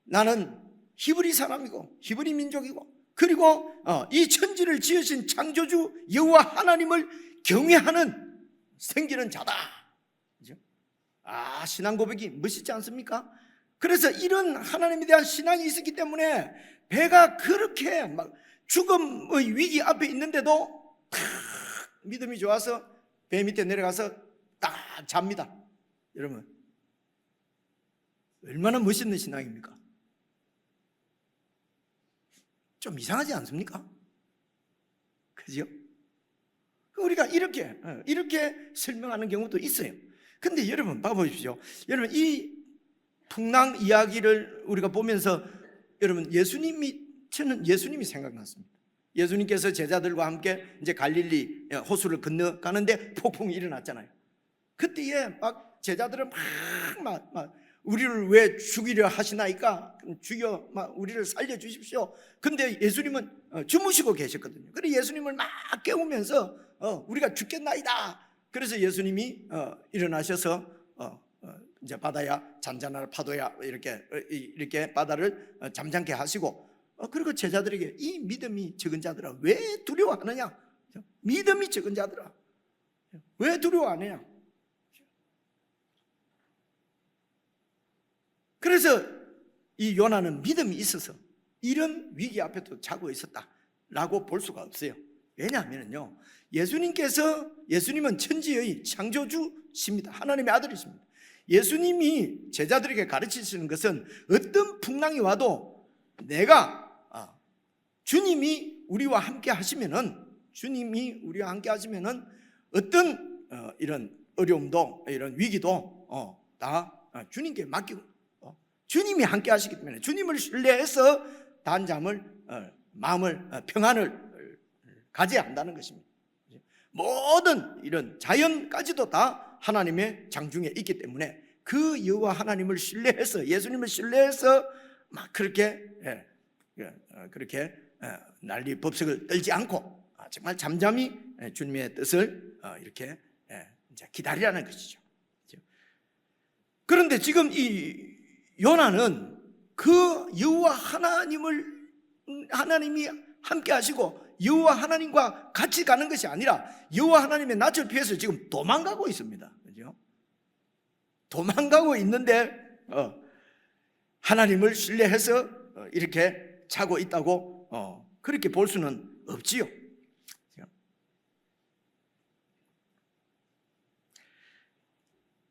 나는 히브리 사람이고 히브리 민족이고, 그리고 이 천지를 지으신 창조주 여호와 하나님을 경외하는 생기는 자다. 그죠? 신앙 고백이 멋있지 않습니까? 그래서 이런 하나님에 대한 신앙이 있었기 때문에 배가 그렇게 막 죽음의 위기 앞에 있는데도 믿음이 좋아서 배 밑에 내려가서 딱 잡니다. 여러분, 얼마나 멋있는 신앙입니까? 좀 이상하지 않습니까? 그죠? 우리가 이렇게 설명하는 경우도 있어요. 근데 여러분 봐보십시오. 여러분, 이 풍랑 이야기를 우리가 보면서 여러분, 저는 예수님이 생각났습니다. 예수님께서 제자들과 함께 이제 갈릴리 호수를 건너가는데 폭풍이 일어났잖아요. 그때에 막 제자들은 막 우리를 왜 죽이려 하시나이까? 죽여, 우리를 살려주십시오. 근데 예수님은 주무시고 계셨거든요. 그래서 예수님을 막 깨우면서 우리가 죽겠나이다. 그래서 예수님이 일어나셔서 이제 바다야 잔잔할 파도야 이렇게 바다를 잠잠케 하시고, 그리고 제자들에게 이 믿음이 적은 자들아 왜 두려워하느냐? 믿음이 적은 자들아 왜 두려워하느냐? 그래서 이 요나는 믿음이 있어서 이런 위기 앞에도 자고 있었다라고 볼 수가 없어요. 왜냐하면요, 예수님은 천지의 창조주십니다. 하나님의 아들이십니다. 예수님이 제자들에게 가르치시는 것은 어떤 풍랑이 와도 주님이 우리와 함께 하시면은 어떤 이런 어려움도, 이런 위기도 다 주님께 맡기고, 주님이 함께 하시기 때문에 주님을 신뢰해서 단잠을, 마음을, 평안을 가져야 한다는 것입니다. 모든 이런 자연까지도 다 하나님의 장중에 있기 때문에 그 여호와 하나님을 신뢰해서, 예수님을 신뢰해서 막 그렇게 난리 법석을 떨지 않고 정말 잠잠히 주님의 뜻을 이렇게 기다리라는 것이죠. 그런데 지금 이 요나는 그 여호와 하나님이 함께 하시고 여호와 하나님과 같이 가는 것이 아니라 여호와 하나님의 낯을 피해서 지금 도망가고 있습니다. 그죠? 도망가고 있는데 하나님을 신뢰해서 이렇게 자고 있다고 그렇게 볼 수는 없지요.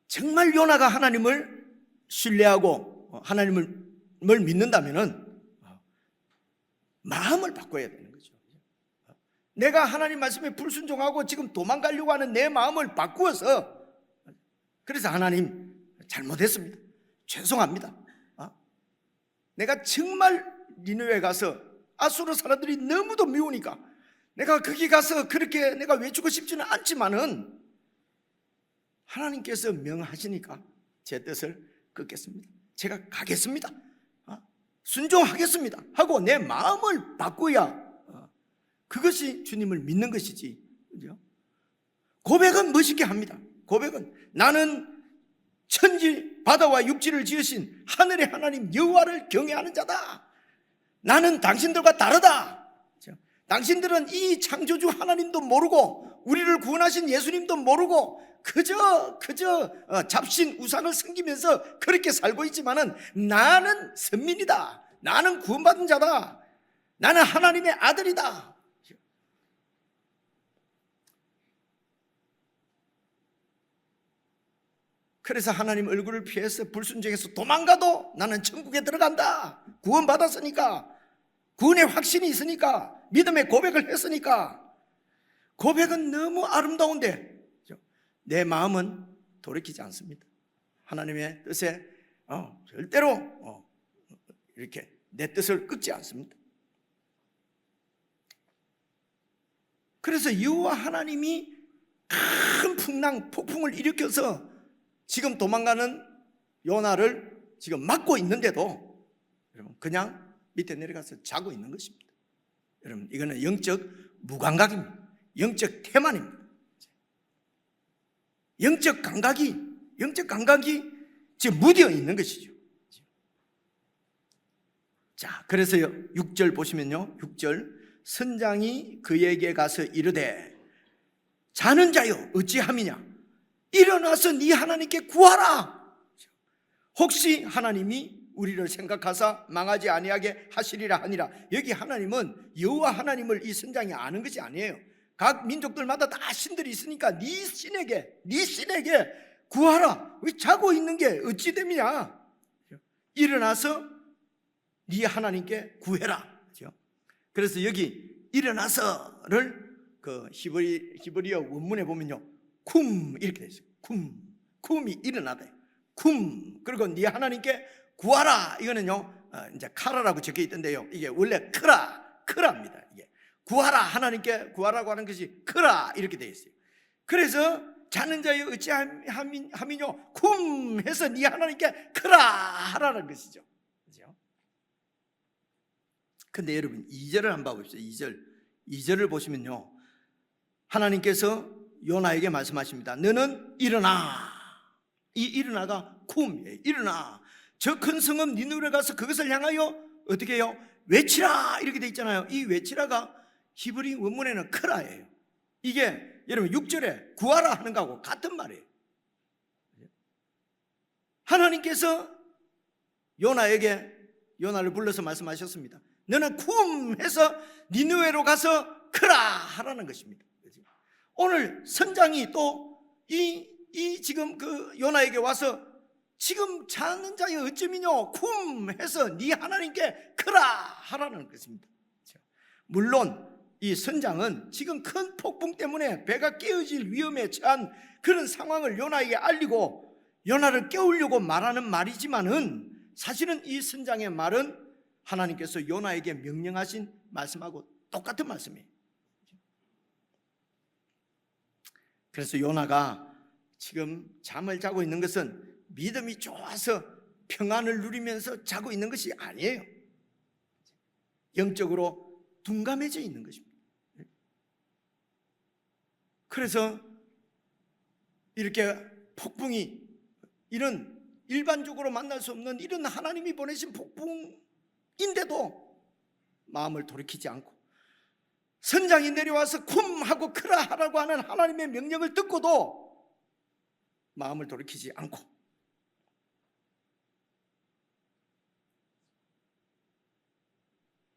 정말 요나가 하나님을 신뢰하고 하나님을 믿는다면은 마음을 바꿔야 되는 거죠. 내가 하나님 말씀에 불순종하고 지금 도망가려고 하는 내 마음을 바꾸어서, 그래서 하나님 잘못했습니다, 죄송합니다, 내가 정말 니느웨 가서 아수르 사람들이 너무도 미우니까 내가 거기 가서 그렇게 내가 외치고 싶지는 않지만은 하나님께서 명하시니까 제 뜻을 긋겠습니다, 제가 가겠습니다, 순종하겠습니다 하고 내 마음을 바꿔야 그것이 주님을 믿는 것이지. 그죠? 고백은 멋있게 합니다. 고백은 나는 천지 바다와 육지를 지으신 하늘의 하나님 여호와를 경외하는 자다. 나는 당신들과 다르다. 당신들은 이 창조주 하나님도 모르고 우리를 구원하신 예수님도 모르고 그저 잡신 우상을 섬기면서 그렇게 살고 있지만은 나는 선민이다. 나는 구원받은 자다. 나는 하나님의 아들이다. 그래서 하나님 얼굴을 피해서 불순종해서 도망가도 나는 천국에 들어간다. 구원받았으니까, 구원의 확신이 있으니까, 믿음의 고백을 했으니까. 고백은 너무 아름다운데 내 마음은 돌이키지 않습니다. 하나님의 뜻에 절대로 이렇게 내 뜻을 끄지 않습니다. 그래서 여호와 하나님이 큰 풍랑, 폭풍을 일으켜서 지금 도망가는 요나를 지금 막고 있는데도 여러분 그냥 밑에 내려가서 자고 있는 것입니다. 여러분 이거는 영적 무감각입니다. 영적 태만입니다. 영적 감각이 지금 무뎌 있는 것이죠. 자, 그래서요 6절 보시면요, 6절 선장이 그에게 가서 이르되 자는 자여 어찌함이냐, 일어나서 네 하나님께 구하라. 혹시 하나님이 우리를 생각하사 망하지 아니하게 하시리라 하니라. 여기 하나님은 여호와 하나님을 이 선장이 아는 것이 아니에요. 각 민족들마다 다 신들이 있으니까 네 신에게 구하라. 왜 자고 있는 게 어찌 됨이냐. 일어나서 네 하나님께 구해라. 그래서 여기 일어나서를 그 히브리어 원문에 보면요, 쿰 이렇게 돼 있어요. 쿰이 일어나대. 쿰. 그리고 네 하나님께 구하라. 이거는요 이제 카라라고 적혀 있던데요, 이게 원래 크라입니다. 이게 구하라, 하나님께 구하라고 하는 것이 크라 이렇게 돼 있어요. 그래서 자는 자여 어찌함이뇨 쿰 해서 네 하나님께 크라 하라는 것이죠. 그렇죠? 근데 여러분 2절을 한번 봐봅시다. 2절을 보시면요, 하나님께서 요나에게 말씀하십니다. 너는 일어나. 이 일어나가 쿰이에요. 일어나. 저 큰 성읍 니느웨에 가서 그것을 향하여 어떻게 해요? 외치라 이렇게 돼 있잖아요. 이 외치라가 히브리 원문에는 크라예요. 이게 여러분 6절에 구하라 하는 거하고 같은 말이에요. 하나님께서 요나를 불러서 말씀하셨습니다. 너는 쿰 해서 니느웨로 가서 크라 하라는 것입니다. 오늘 선장이 또 이 지금 그 요나에게 와서 지금 자는 자여 어찌미뇨 쿰 해서 네 하나님께 크라 하라는 것입니다. 물론 이 선장은 지금 큰 폭풍 때문에 배가 깨어질 위험에 처한 그런 상황을 요나에게 알리고 요나를 깨우려고 말하는 말이지만은 사실은 이 선장의 말은 하나님께서 요나에게 명령하신 말씀하고 똑같은 말씀이에요. 그래서 요나가 지금 잠을 자고 있는 것은 믿음이 좋아서 평안을 누리면서 자고 있는 것이 아니에요. 영적으로 둔감해져 있는 것입니다. 그래서 이렇게 폭풍이, 이런 일반적으로 만날 수 없는 이런 하나님이 보내신 폭풍인데도 마음을 돌이키지 않고, 선장이 내려와서 쿰 하고 크라 하라고 하는 하나님의 명령을 듣고도 마음을 돌이키지 않고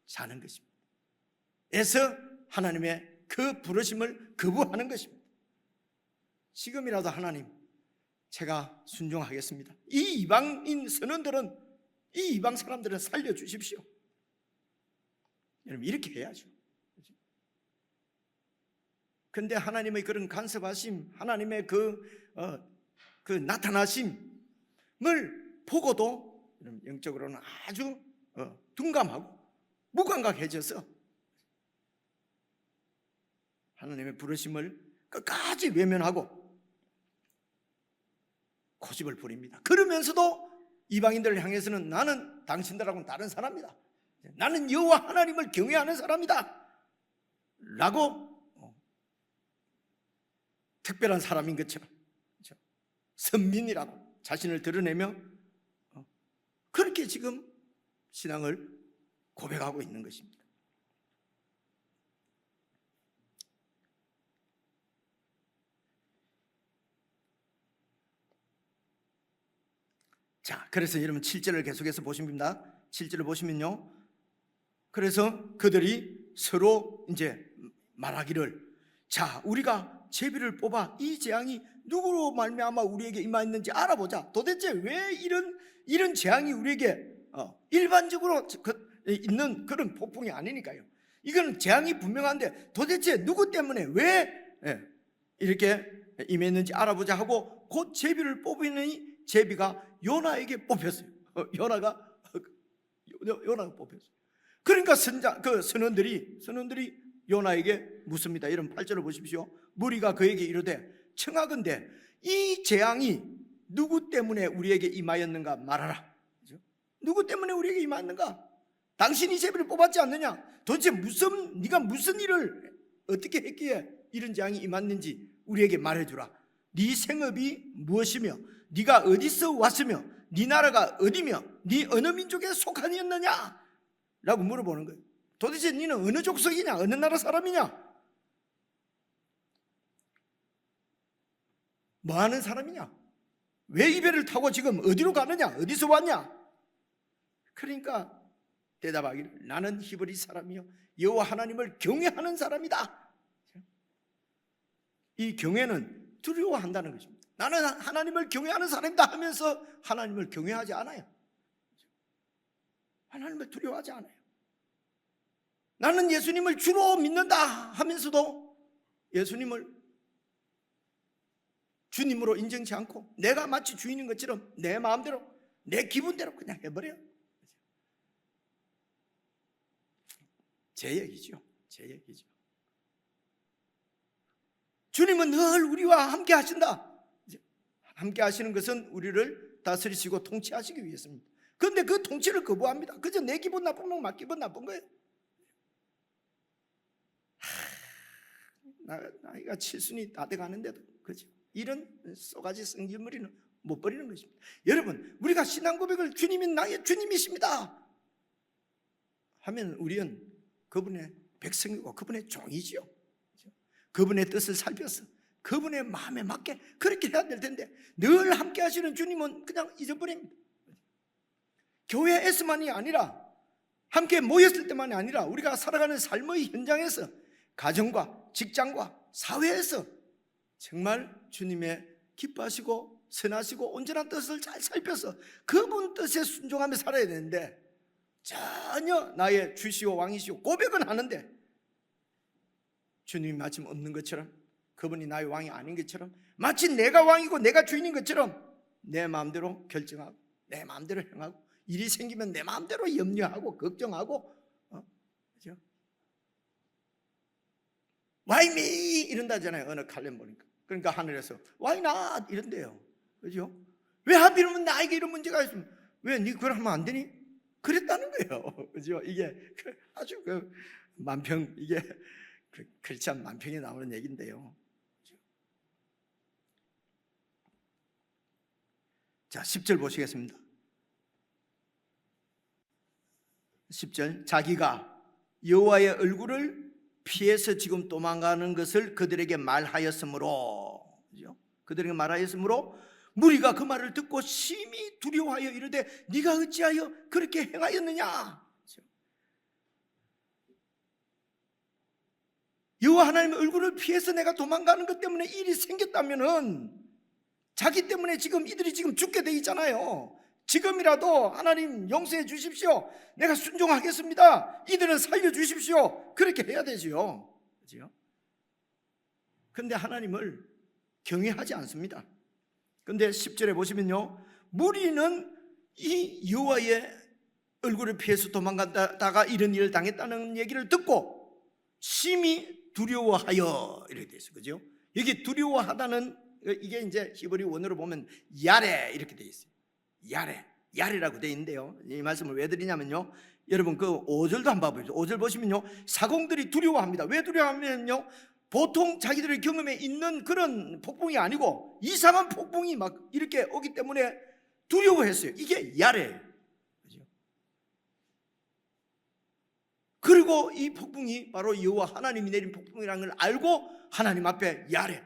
자는 것입니다. 하나님의 그 부르심을 거부하는 것입니다. 지금이라도 하나님, 제가 순종하겠습니다. 이 이방인 선원들은, 이 이방 사람들은 살려주십시오. 여러분, 이렇게 해야죠. 그런데 하나님의 그런 간섭하심, 하나님의 그 나타나심을 보고도 영적으로는 아주 둔감하고 무감각해져서 하나님의 부르심을 끝까지 외면하고 고집을 부립니다. 그러면서도 이방인들을 향해서는 나는 당신들하고는 다른 사람이다, 나는 여호와 하나님을 경외하는 사람이다 라고 특별한 사람인 것처럼, 선민이라고 자신을 드러내며 그렇게 지금 신앙을 고백하고 있는 것입니다. 자, 그래서 여러분 7절을 계속해서 보십니다. 7절을 보시면요, 그래서 그들이 서로 이제 말하기를, 자, 우리가 제비를 뽑아 이 재앙이 누구로 말미암아 우리에게 임하였는지 알아보자. 도대체 왜 이런 재앙이 우리에게 일반적으로 있는 그런 폭풍이 아니니까요. 이건 재앙이 분명한데 도대체 누구 때문에 왜 이렇게 임했는지 알아보자 하고 곧 제비를 뽑으니 제비가 요나에게 뽑혔어요. 요나가 뽑혔어요. 그러니까 선원들이 요나에게 묻습니다. 이런 8절을 보십시오. 무리가 그에게 이르되, 청하건대 이 재앙이 누구 때문에 우리에게 임하였는가 말하라. 누구 때문에 우리에게 임하였는가? 당신이 제비를 뽑았지 않느냐? 도대체 네가 무슨 일을 어떻게 했기에 이런 재앙이 임했는지 우리에게 말해주라. 네 생업이 무엇이며 네가 어디서 왔으며 네 나라가 어디며 네 어느 민족에 속하였느냐? 라고 물어보는 거예요. 도대체 너는 어느 족속이냐? 어느 나라 사람이냐? 뭐 하는 사람이냐? 왜 이 배를 타고 지금 어디로 가느냐? 어디서 왔냐? 그러니까 대답하기를, 나는 히브리 사람이요 여호와 하나님을 경외하는 사람이다. 이 경외는 두려워한다는 것입니다. 나는 하나님을 경외하는 사람이다 하면서 하나님을 경외하지 않아요. 하나님을 두려워하지 않아요. 나는 예수님을 주로 믿는다 하면서도 예수님을 주님으로 인정치 않고 내가 마치 주인인 것처럼 내 마음대로 내 기분대로 그냥 해버려요. 제 얘기죠. 주님은 늘 우리와 함께 하신다. 함께 하시는 것은 우리를 다스리시고 통치하시기 위해서입니다. 그런데 그 통치를 거부합니다. 그저 내 기분 나쁘면 막 기분 나쁜 거예요. 나이가 7순이 다 돼가는데도 그죠? 이런 쏘가지 성질머리는 못 버리는 것입니다. 여러분, 우리가 신앙 고백을 주님이 나의 주님이십니다 하면 우리는 그분의 백성이고 그분의 종이지요. 그분의 뜻을 살펴서 그분의 마음에 맞게 그렇게 해야 될 텐데 늘 함께 하시는 주님은 그냥 잊어버립니다. 교회에서만이 아니라 함께 모였을 때만이 아니라 우리가 살아가는 삶의 현장에서 가정과 직장과 사회에서 정말 주님의 기뻐하시고 선하시고 온전한 뜻을 잘 살펴서 그분 뜻에 순종하며 살아야 되는데 전혀 나의 주시오 왕이시오 고백은 하는데 주님이 마침 없는 것처럼 그분이 나의 왕이 아닌 것처럼 마치 내가 왕이고 내가 주인인 것처럼 내 마음대로 결정하고 내 마음대로 행하고 일이 생기면 내 마음대로 염려하고 걱정하고 그죠? Why me? 이런다잖아요. 어느 칼럼 보니까. 그러니까 하늘에서 Why not? 이런대요. 그죠? 왜 하필이면 나에게 이런 문제가 있으면 왜 네 그걸 하면 안 되니? 그랬다는 거예요. 그죠? 이게 아주 만평 이게 크리스찬 만평에 나오는 얘기인데요. 자, 10절 보시겠습니다. 10절 자기가 여호와의 얼굴을 피해서 지금 도망가는 것을 그들에게 말하였으므로 그들에게 말하였으므로 무리가 그 말을 듣고 심히 두려워하여 이르되 네가 어찌하여 그렇게 행하였느냐. 여호와 하나님의 얼굴을 피해서 내가 도망가는 것 때문에 일이 생겼다면은 자기 때문에 지금 이들이 지금 죽게 돼 있잖아요. 지금이라도 하나님 용서해 주십시오. 내가 순종하겠습니다. 이들은 살려 주십시오. 그렇게 해야 되지요. 그렇죠? 근데 하나님을 경외하지 않습니다. 근데 10절에 보시면요, 무리는 이 여호와의 얼굴을 피해서 도망갔다가 이런 일을 당했다는 얘기를 듣고 심히 두려워하여 이렇게 되어 있어요. 그죠? 여기 두려워하다는 이게 이제 히브리 원어로 보면 야레 이렇게 되어 있어요. 야레라고 되어 있는데요, 이 말씀을 왜 드리냐면요, 여러분 그 5절도 한번 봐보세요. 5절 보시면요, 사공들이 두려워합니다. 왜 두려워하면요, 보통 자기들의 경험에 있는 그런 폭풍이 아니고 이상한 폭풍이 막 이렇게 오기 때문에 두려워했어요. 이게 야레예요. 그죠? 그리고 이 폭풍이 바로 여호와 하나님이 내린 폭풍이라는 걸 알고 하나님 앞에 야레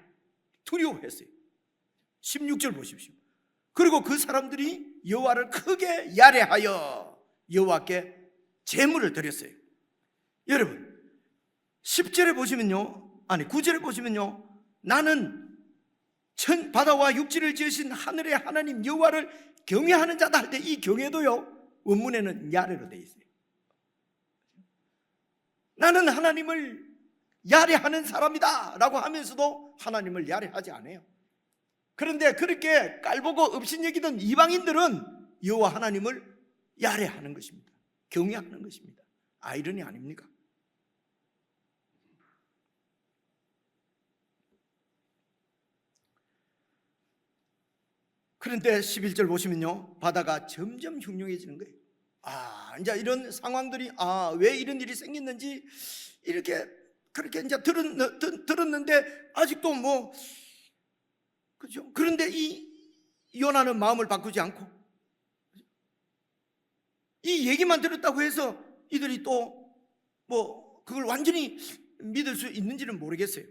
두려워했어요. 16절 보십시오. 그리고 그 사람들이 여호와를 크게 야레하여 여호와께 제물을 드렸어요. 여러분 10절에 보시면요, 아니 9절에 보시면요, 나는 바다와 육지를 지으신 하늘의 하나님 여호와를 경외하는 자다 할 때 이 경외도요, 원문에는 야레로 되어 있어요. 나는 하나님을 야레하는 사람이다 라고 하면서도 하나님을 야레하지 않아요. 그런데 그렇게 깔보고 업신여기던 이방인들은 여호와 하나님을 야레하는 것입니다. 경외하는 것입니다. 아이러니 아닙니까? 그런데 11절 보시면요, 바다가 점점 흉흉해지는 거예요. 이제 이런 상황들이 왜 이런 일이 생겼는지 이렇게 그렇게 이제 들었는데 아직도 뭐, 그죠? 그런데 이 요나는 마음을 바꾸지 않고 이 얘기만 들었다고 해서 이들이 또 뭐 그걸 완전히 믿을 수 있는지는 모르겠어요.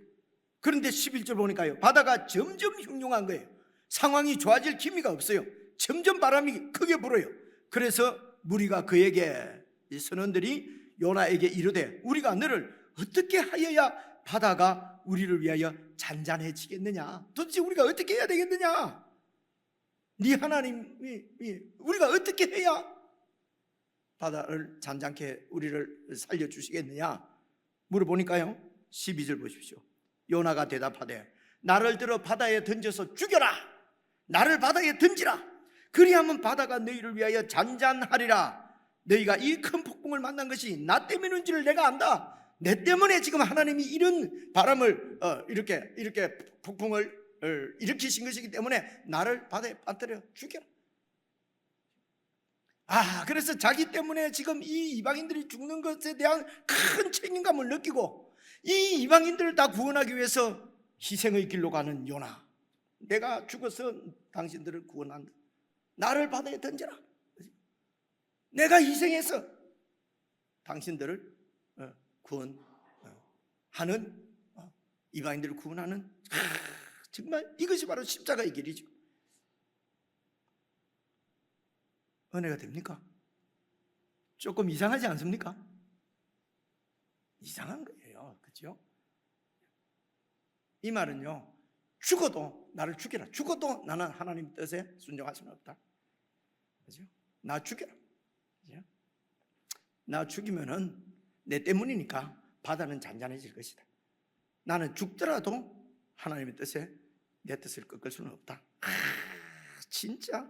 그런데 11절 보니까요, 바다가 점점 흉흉한 거예요. 상황이 좋아질 기미가 없어요. 점점 바람이 크게 불어요. 그래서 무리가 그에게, 이 선원들이 요나에게 이르되 우리가 너를 어떻게 하여야 바다가 우리를 위하여 잔잔해지겠느냐? 도대체 우리가 어떻게 해야 되겠느냐? 네 하나님이 우리가 어떻게 해야 바다를 잔잔케 우리를 살려주시겠느냐 물어보니까요, 12절 보십시오. 요나가 대답하되 나를 들어 바다에 던져서 죽여라. 나를 바다에 던지라. 그리하면 바다가 너희를 위하여 잔잔하리라. 너희가 이 큰 폭풍을 만난 것이 나 때문인지를 내가 안다. 내 때문에 지금 하나님이 이런 바람을 이렇게 폭풍을 일으키신 것이기 때문에 나를 바다에 빠뜨려 죽여라. 그래서 자기 때문에 지금 이 이방인들이 죽는 것에 대한 큰 책임감을 느끼고 이 이방인들을 다 구원하기 위해서 희생의 길로 가는 요나, 내가 죽어서 당신들을 구원한다. 나를 바다에 던져라. 내가 희생해서 당신들을 구원하는, 이방인들을 구원하는, 정말 이것이 바로 십자가의 길이죠. 은혜가 됩니까? 조금 이상하지 않습니까? 이상한 거예요. 그렇죠? 이 말은요, 죽어도 나를 죽여라. 죽어도 나는 하나님 뜻에 순종할 수는 없다. 그렇죠? 나 죽여라. 그렇죠? 나 죽이면은 내 때문이니까 바다는 잔잔해질 것이다. 나는 죽더라도 하나님의 뜻에 내 뜻을 꺾을 수는 없다. 진짜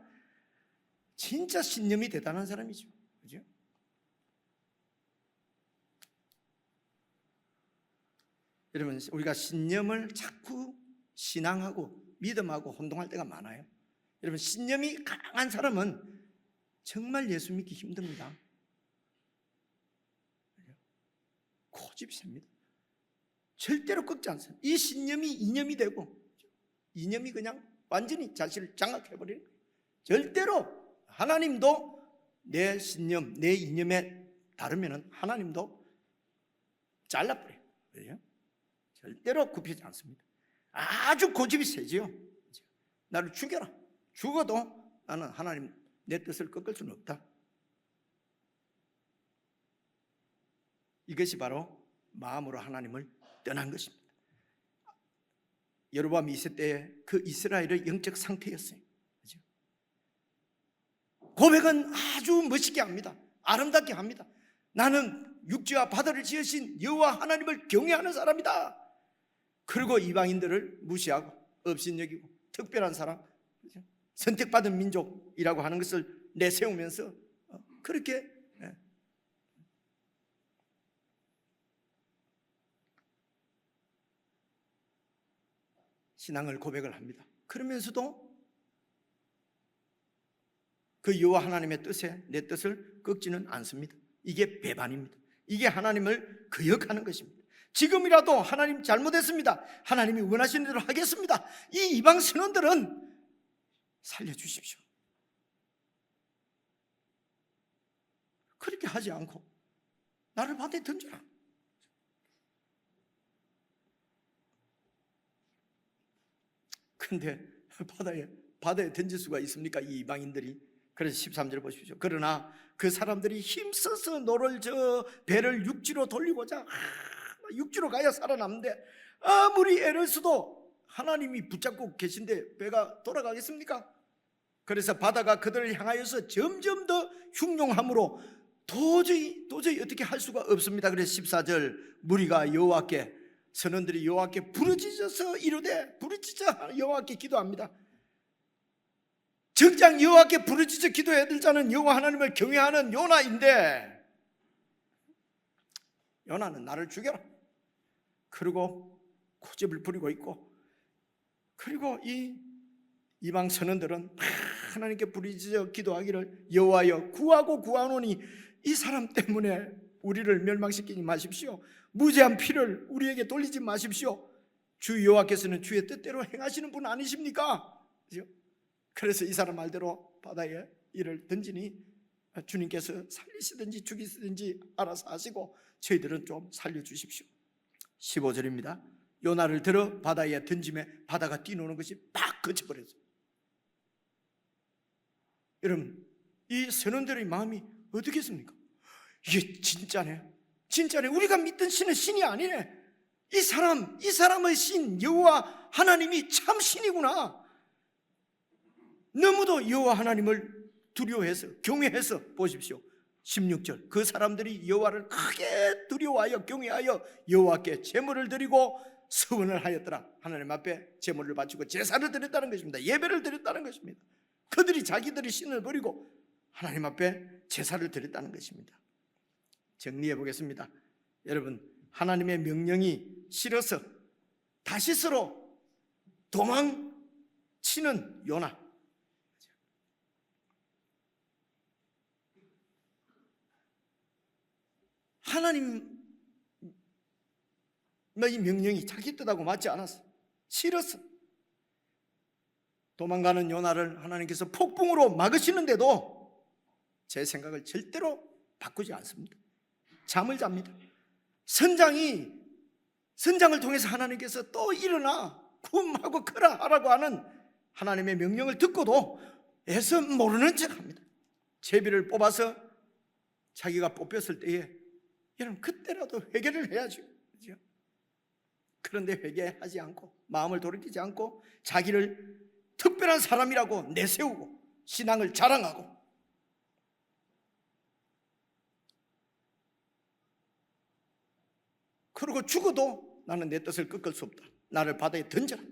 신념이 대단한 사람이죠. 그죠? 여러분, 우리가 신념을 자꾸 신앙하고 믿음하고 혼동할 때가 많아요. 여러분, 신념이 강한 사람은 정말 예수 믿기 힘듭니다. 고집이 셉니다. 절대로 꺾지 않습니다. 이 신념이 이념이 되고, 이념이 그냥 완전히 자신을 장악해버리는 거예요. 절대로 하나님도 내 신념, 내 이념에 다르면 하나님도 잘라버려요. 그렇죠? 절대로 굽히지 않습니다. 아주 고집이 세지요. 나를 죽여라. 죽어도 나는 하나님 내 뜻을 꺾을 수는 없다. 이것이 바로 마음으로 하나님을 떠난 것입니다. 여로보암 2세 때 그 이스라엘의 영적 상태였어요. 그렇죠? 고백은 아주 멋있게 합니다. 아름답게 합니다. 나는 육지와 바다를 지으신 여호와 하나님을 경외하는 사람이다. 그리고 이방인들을 무시하고 업신여기고 특별한 사람, 그렇죠? 선택받은 민족이라고 하는 것을 내세우면서 그렇게 신앙을 고백을 합니다. 그러면서도 그 여호와 하나님의 뜻에 내 뜻을 꺾지는 않습니다. 이게 배반입니다. 이게 하나님을 거역하는 것입니다. 지금이라도 하나님 잘못했습니다. 하나님이 원하시는 대로 하겠습니다. 이 이방 선원들은 살려주십시오. 그렇게 하지 않고 나를 바다에 던져라. 근데 바다에 던질 수가 있습니까? 이 이방인들이. 그래서 13절 보십시오. 그러나 그 사람들이 힘써서 노를 저 배를 육지로 돌리고자 육지로 가야 살아남는데 아무리 애를 써도 하나님이 붙잡고 계신데 배가 돌아가겠습니까? 그래서 바다가 그들을 향하여서 점점 더 흉용함으로 도저히 어떻게 할 수가 없습니다. 그래서 14절 무리가 여호와께, 선원들이 여호와께 부르짖어서 이르되, 부르짖어 여호와께 기도합니다. 정작 여호와께 부르짖어 기도해야 될 자는 여호와 하나님을 경외하는 요나인데, 요나는 나를 죽여라. 그리고 고집을 부리고 있고, 그리고 이 이방 선원들은 하나님께 부르짖어 기도하기를 여호와여 구하고 구하노니 이 사람 때문에 우리를 멸망시키지 마십시오. 무죄한 피를 우리에게 돌리지 마십시오. 주 여호와께서는 주의 뜻대로 행하시는 분 아니십니까? 그래서 이 사람 말대로 바다에 이를 던지니 주님께서 살리시든지 죽이시든지 알아서 하시고 저희들은 좀 살려주십시오. 15절입니다. 요나를 들어 바다에 던짐에 바다가 뛰노는 것이 팍 그쳐버렸어요. 여러분, 이 선원들의 마음이 어떻겠습니까? 이게 진짜네. 우리가 믿던 신은 신이 아니네. 이 사람의 신 여호와 하나님이 참 신이구나. 너무도 여호와 하나님을 두려워해서, 경외해서, 보십시오. 16절 그 사람들이 여호와를 크게 두려워하여 경외하여 여호와께 제물을 드리고 서원을 하였더라. 하나님 앞에 제물을 바치고 제사를 드렸다는 것입니다. 예배를 드렸다는 것입니다. 그들이 자기들의 신을 버리고 하나님 앞에 제사를 드렸다는 것입니다. 정리해 보겠습니다. 여러분, 하나님의 명령이 싫어서 다시스로 도망치는 요나, 하나님의 명령이 자기 뜻하고 맞지 않았어. 싫었어. 도망가는 요나를 하나님께서 폭풍으로 막으시는데도 제 생각을 절대로 바꾸지 않습니다. 잠을 잡니다. 선장을 통해서 하나님께서 또 일어나 굼하고 크라 하라고 하는 하나님의 명령을 듣고도 애써 모르는 척합니다. 제비를 뽑아서 자기가 뽑혔을 때에 여러분 그때라도 회개를 해야죠. 그렇죠? 그런데 회개하지 않고 마음을 돌이키지 않고 자기를 특별한 사람이라고 내세우고 신앙을 자랑하고, 그리고 죽어도 나는 내 뜻을 꺾을 수 없다. 나를 바다에 던져라.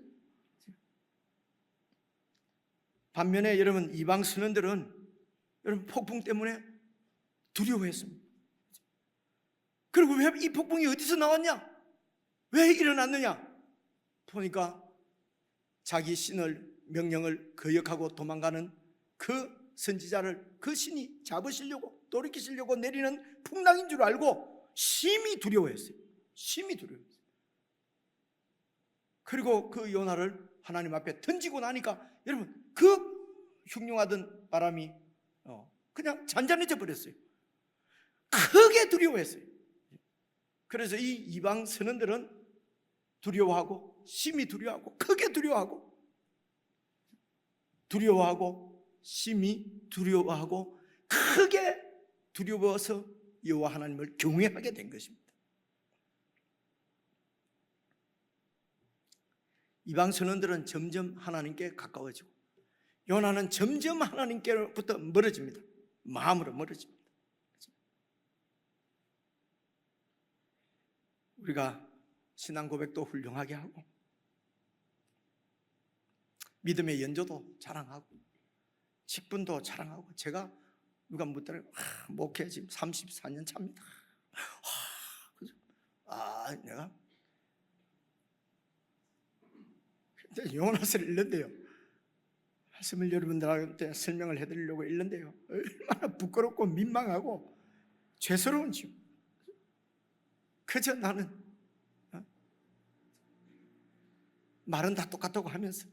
반면에 여러분 이방 선원들은 여러분 폭풍 때문에 두려워했습니다. 그리고 왜 이 폭풍이 어디서 나왔냐? 왜 일어났느냐? 보니까 자기 신을 명령을 거역하고 도망가는 그 선지자를 그 신이 잡으시려고 돌이키시려고 내리는 풍랑인 줄 알고 심히 두려워했어요. 심히 두려워했어요. 그리고 그 요나를 하나님 앞에 던지고 나니까 여러분 그 흉흉하던 바람이 그냥 잔잔해져 버렸어요. 크게 두려워했어요. 그래서 이 이방 선원들은 두려워하고 심히 두려워하고 크게 두려워하고 심히 두려워하고 크게 두려워서 여호와 하나님을 경외하게 된 것입니다. 이방 선원들은 점점 하나님께 가까워지고 요나는 점점 하나님께로부터 멀어집니다. 마음으로 멀어집니다. 우리가 신앙 고백도 훌륭하게 하고 믿음의 연조도 자랑하고 직분도 자랑하고, 제가 누가 묻더라고요. 목회 지금 34년 차입니다. 내가 근데 요나서를 읽는데요, 말씀을 여러분들한테 설명을 해드리려고 읽는데요, 얼마나 부끄럽고 민망하고 죄스러운지요. 그저 나는 말은 다 똑같다고 하면서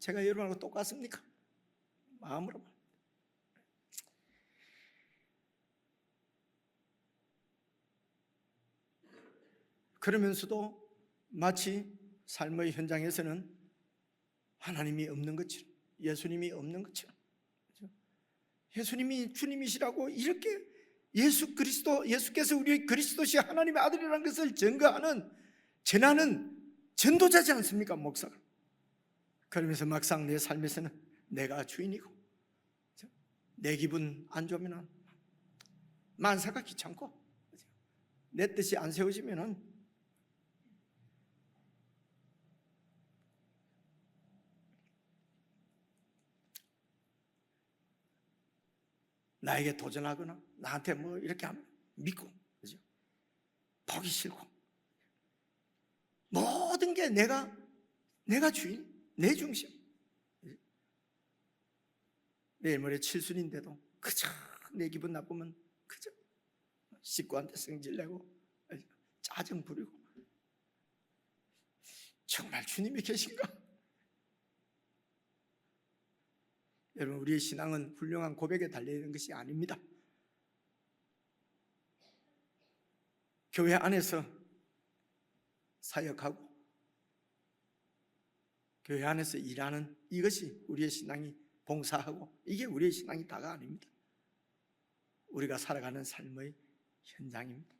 제가 여러분하고 똑같습니까? 마음으로. 그러면서도 마치 삶의 현장에서는 하나님이 없는 것처럼, 예수님이 없는 것처럼, 예수님이 주님이시라고 이렇게 예수 그리스도, 예수께서 우리의 그리스도시 하나님의 아들이라는 것을 증거하는, 전하는 전도자지 않습니까, 목사가? 그러면서 막상 내 삶에서는 내가 주인이고, 내 기분 안 좋으면 만사가 귀찮고, 내 뜻이 안 세워지면 나에게 도전하거나 나한테 뭐 이렇게 하면 믿고, 그죠? 보기 싫고, 모든 게 내가 주인, 내 중심. 내일 모레 칠순인데도 그저 내 기분 나쁘면 그저 식구한테 성질내고 짜증 부리고, 정말 주님이 계신가? 여러분, 우리의 신앙은 훌륭한 고백에 달려있는 것이 아닙니다. 교회 안에서 사역하고 교회 안에서 일하는 이것이 우리의 신앙이, 봉사하고 이게 우리의 신앙이 다가 아닙니다. 우리가 살아가는 삶의 현장입니다.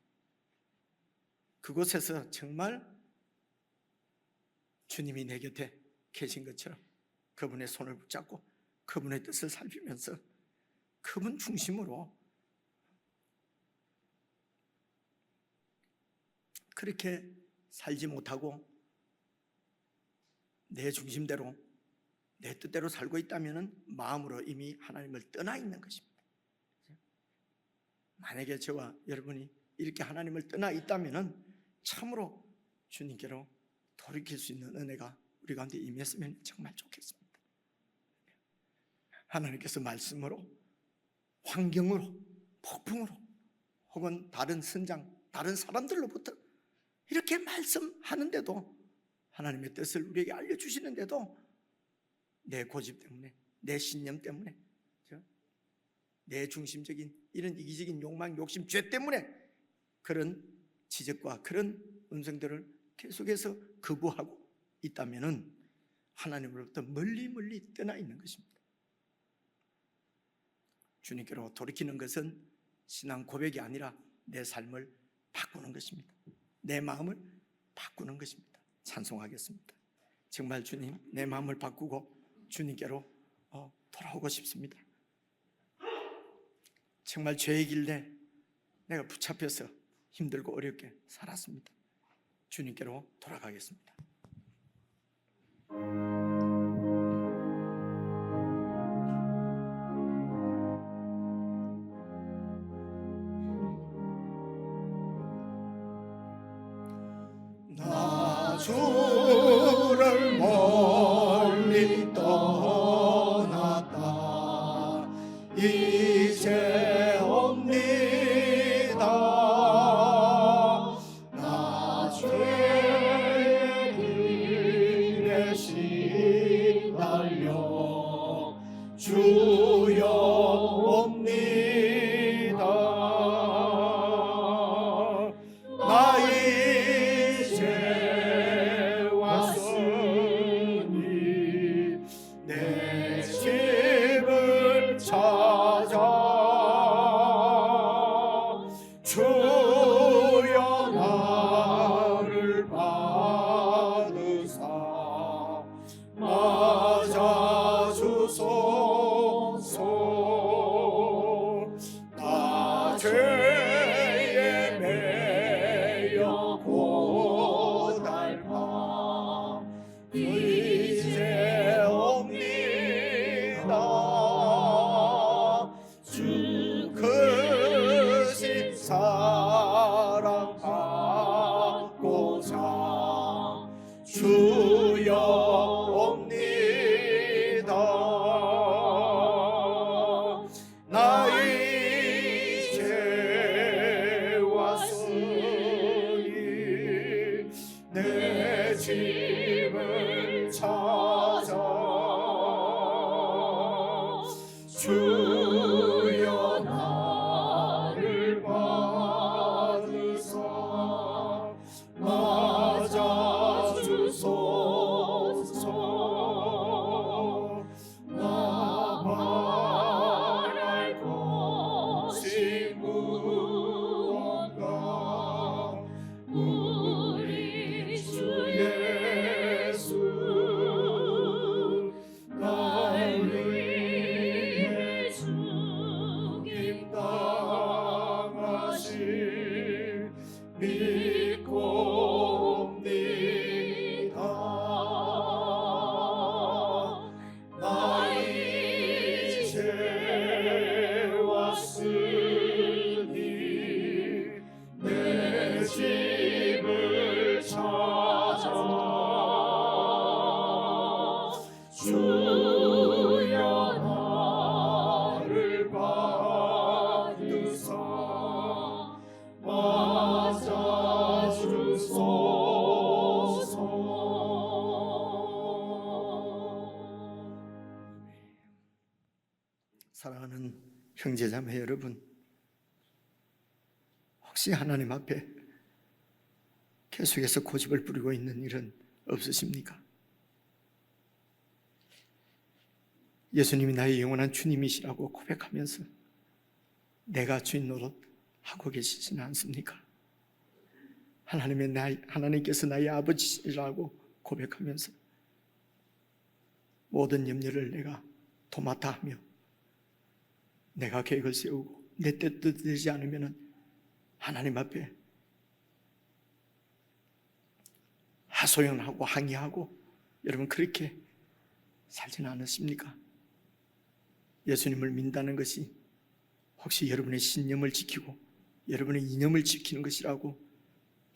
그곳에서 정말 주님이 내 곁에 계신 것처럼 그분의 손을 붙잡고 그분의 뜻을 살피면서 그분 중심으로 그렇게 살지 못하고 내 중심대로, 내 뜻대로 살고 있다면 마음으로 이미 하나님을 떠나 있는 것입니다. 만약에 저와 여러분이 이렇게 하나님을 떠나 있다면 참으로 주님께로 돌이킬 수 있는 은혜가 우리 가운데 임했으면 정말 좋겠습니다. 하나님께서 말씀으로, 환경으로, 폭풍으로, 혹은 다른 선장, 다른 사람들로부터 이렇게 말씀하는데도, 하나님의 뜻을 우리에게 알려주시는데도 내 고집 때문에, 내 신념 때문에, 내 중심적인 이런 이기적인 욕망, 욕심, 죄 때문에 그런 지적과 그런 음성들을 계속해서 거부하고 있다면 하나님으로부터 멀리 떠나 있는 것입니다. 주님께로 돌이키는 것은 신앙 고백이 아니라 내 삶을 바꾸는 것입니다. 내 마음을 바꾸는 것입니다. 찬송하겠습니다. 정말 주님, 내 마음을 바꾸고 주님께로 돌아오고 싶습니다. 정말 죄의 길에 내가 붙잡혀서 힘들고 어렵게 살았습니다. 주님께로 돌아가겠습니다. 나 주를 멀리 떠났다 이제 옵니다. 나 죄의 길에 시달려 주여 옵니다. 나 이제 왔으니 내 주여 옵니다. 나 이제 왔으니 내 집을 찾아 주여 나를 받으사 맞아 주소서. 나 말할 것이 무언가 우리 주 예수 날 위해 죽임 당하신 믿고 옵니다. 나 이제 왔으니 내 집을 찾아 주여 나를 받으사 맞아 주소서. 사랑하는 형제자매 여러분, 혹시 하나님 앞에 계속해서 고집을 부리고 있는 일은 없으십니까? 예수님이 나의 영원한 주님이시라고 고백하면서 내가 주인 노릇 하고 계시지는 않습니까? 하나님께서 나의 아버지시라고 고백하면서 모든 염려를 내가 도맡아 하며 내가 계획을 세우고 내 뜻대로 되지 않으면 하나님 앞에 하소연하고 항의하고 여러분 그렇게 살지는 않으십니까? 예수님을 믿는다는 것이 혹시 여러분의 신념을 지키고 여러분의 이념을 지키는 것이라고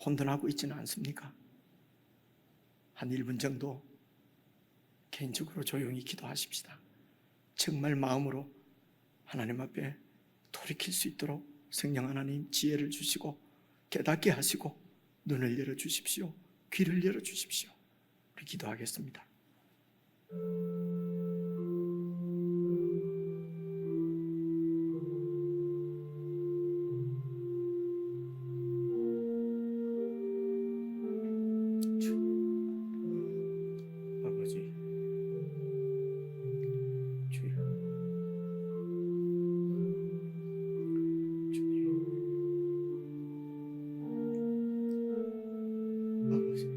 혼돈하고 있지는 않습니까? 한 1분 정도 개인적으로 조용히 기도하십시다. 정말 마음으로 하나님 앞에 돌이킬 수 있도록 성령 하나님 지혜를 주시고 깨닫게 하시고 눈을 열어주십시오. 귀를 열어주십시오. 우리 기도하겠습니다. 아버지, 주여, 주님, 아버지,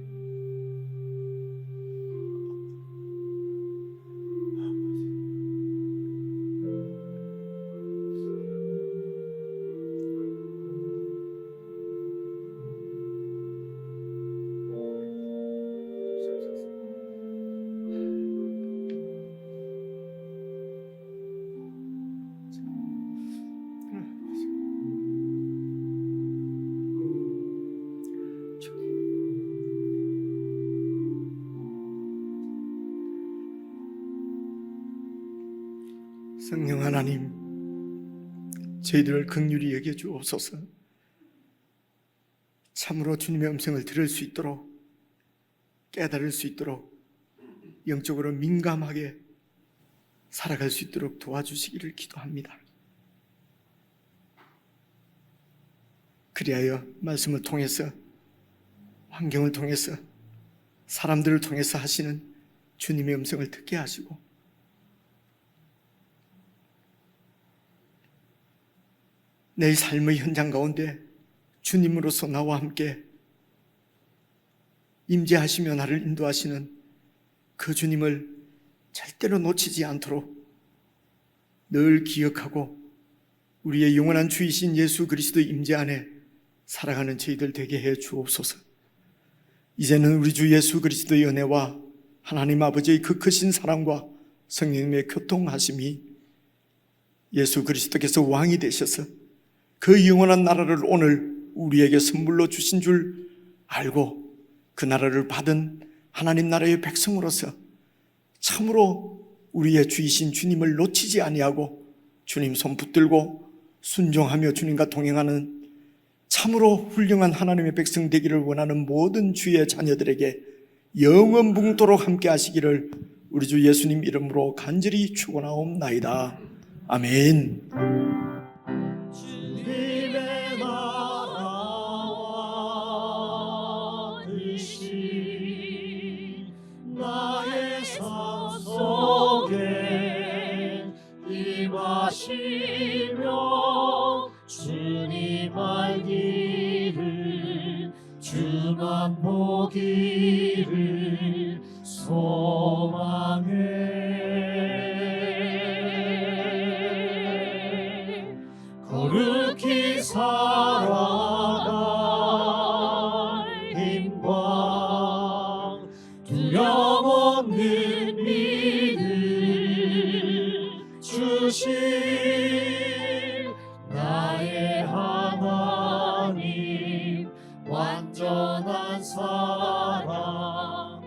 성령 하나님, 저희들을 긍휼히 여겨 주옵소서. 참으로 주님의 음성을 들을 수 있도록, 깨달을 수 있도록, 영적으로 민감하게 살아갈 수 있도록 도와주시기를 기도합니다. 그리하여 말씀을 통해서, 환경을 통해서, 사람들을 통해서 하시는 주님의 음성을 듣게 하시고 내 삶의 현장 가운데 주님으로서 나와 함께 임재하시며 나를 인도하시는 그 주님을 절대로 놓치지 않도록 늘 기억하고 우리의 영원한 주이신 예수 그리스도의 임재 안에 살아가는 저희들 되게 해 주옵소서. 이제는 우리 주 예수 그리스도의 은혜와 하나님 아버지의 그 크신 사랑과 성령님의 교통하심이 예수 그리스도께서 왕이 되셔서 그 영원한 나라를 오늘 우리에게 선물로 주신 줄 알고 그 나라를 받은 하나님 나라의 백성으로서 참으로 우리의 주이신 주님을 놓치지 아니하고 주님 손 붙들고 순종하며 주님과 동행하는 참으로 훌륭한 하나님의 백성 되기를 원하는 모든 주의 자녀들에게 영원 붕토록 함께 하시기를 우리 주 예수님 이름으로 간절히 축원하옵나이다. 아멘. 주님의 나라와 뜻이 나의 삶 속에 임하시며 주님 알기를 주만 보기를 소망해 거룩히 살아갈 힘과 두려움 없는 믿음 주신 나의 하나님 완전한 사랑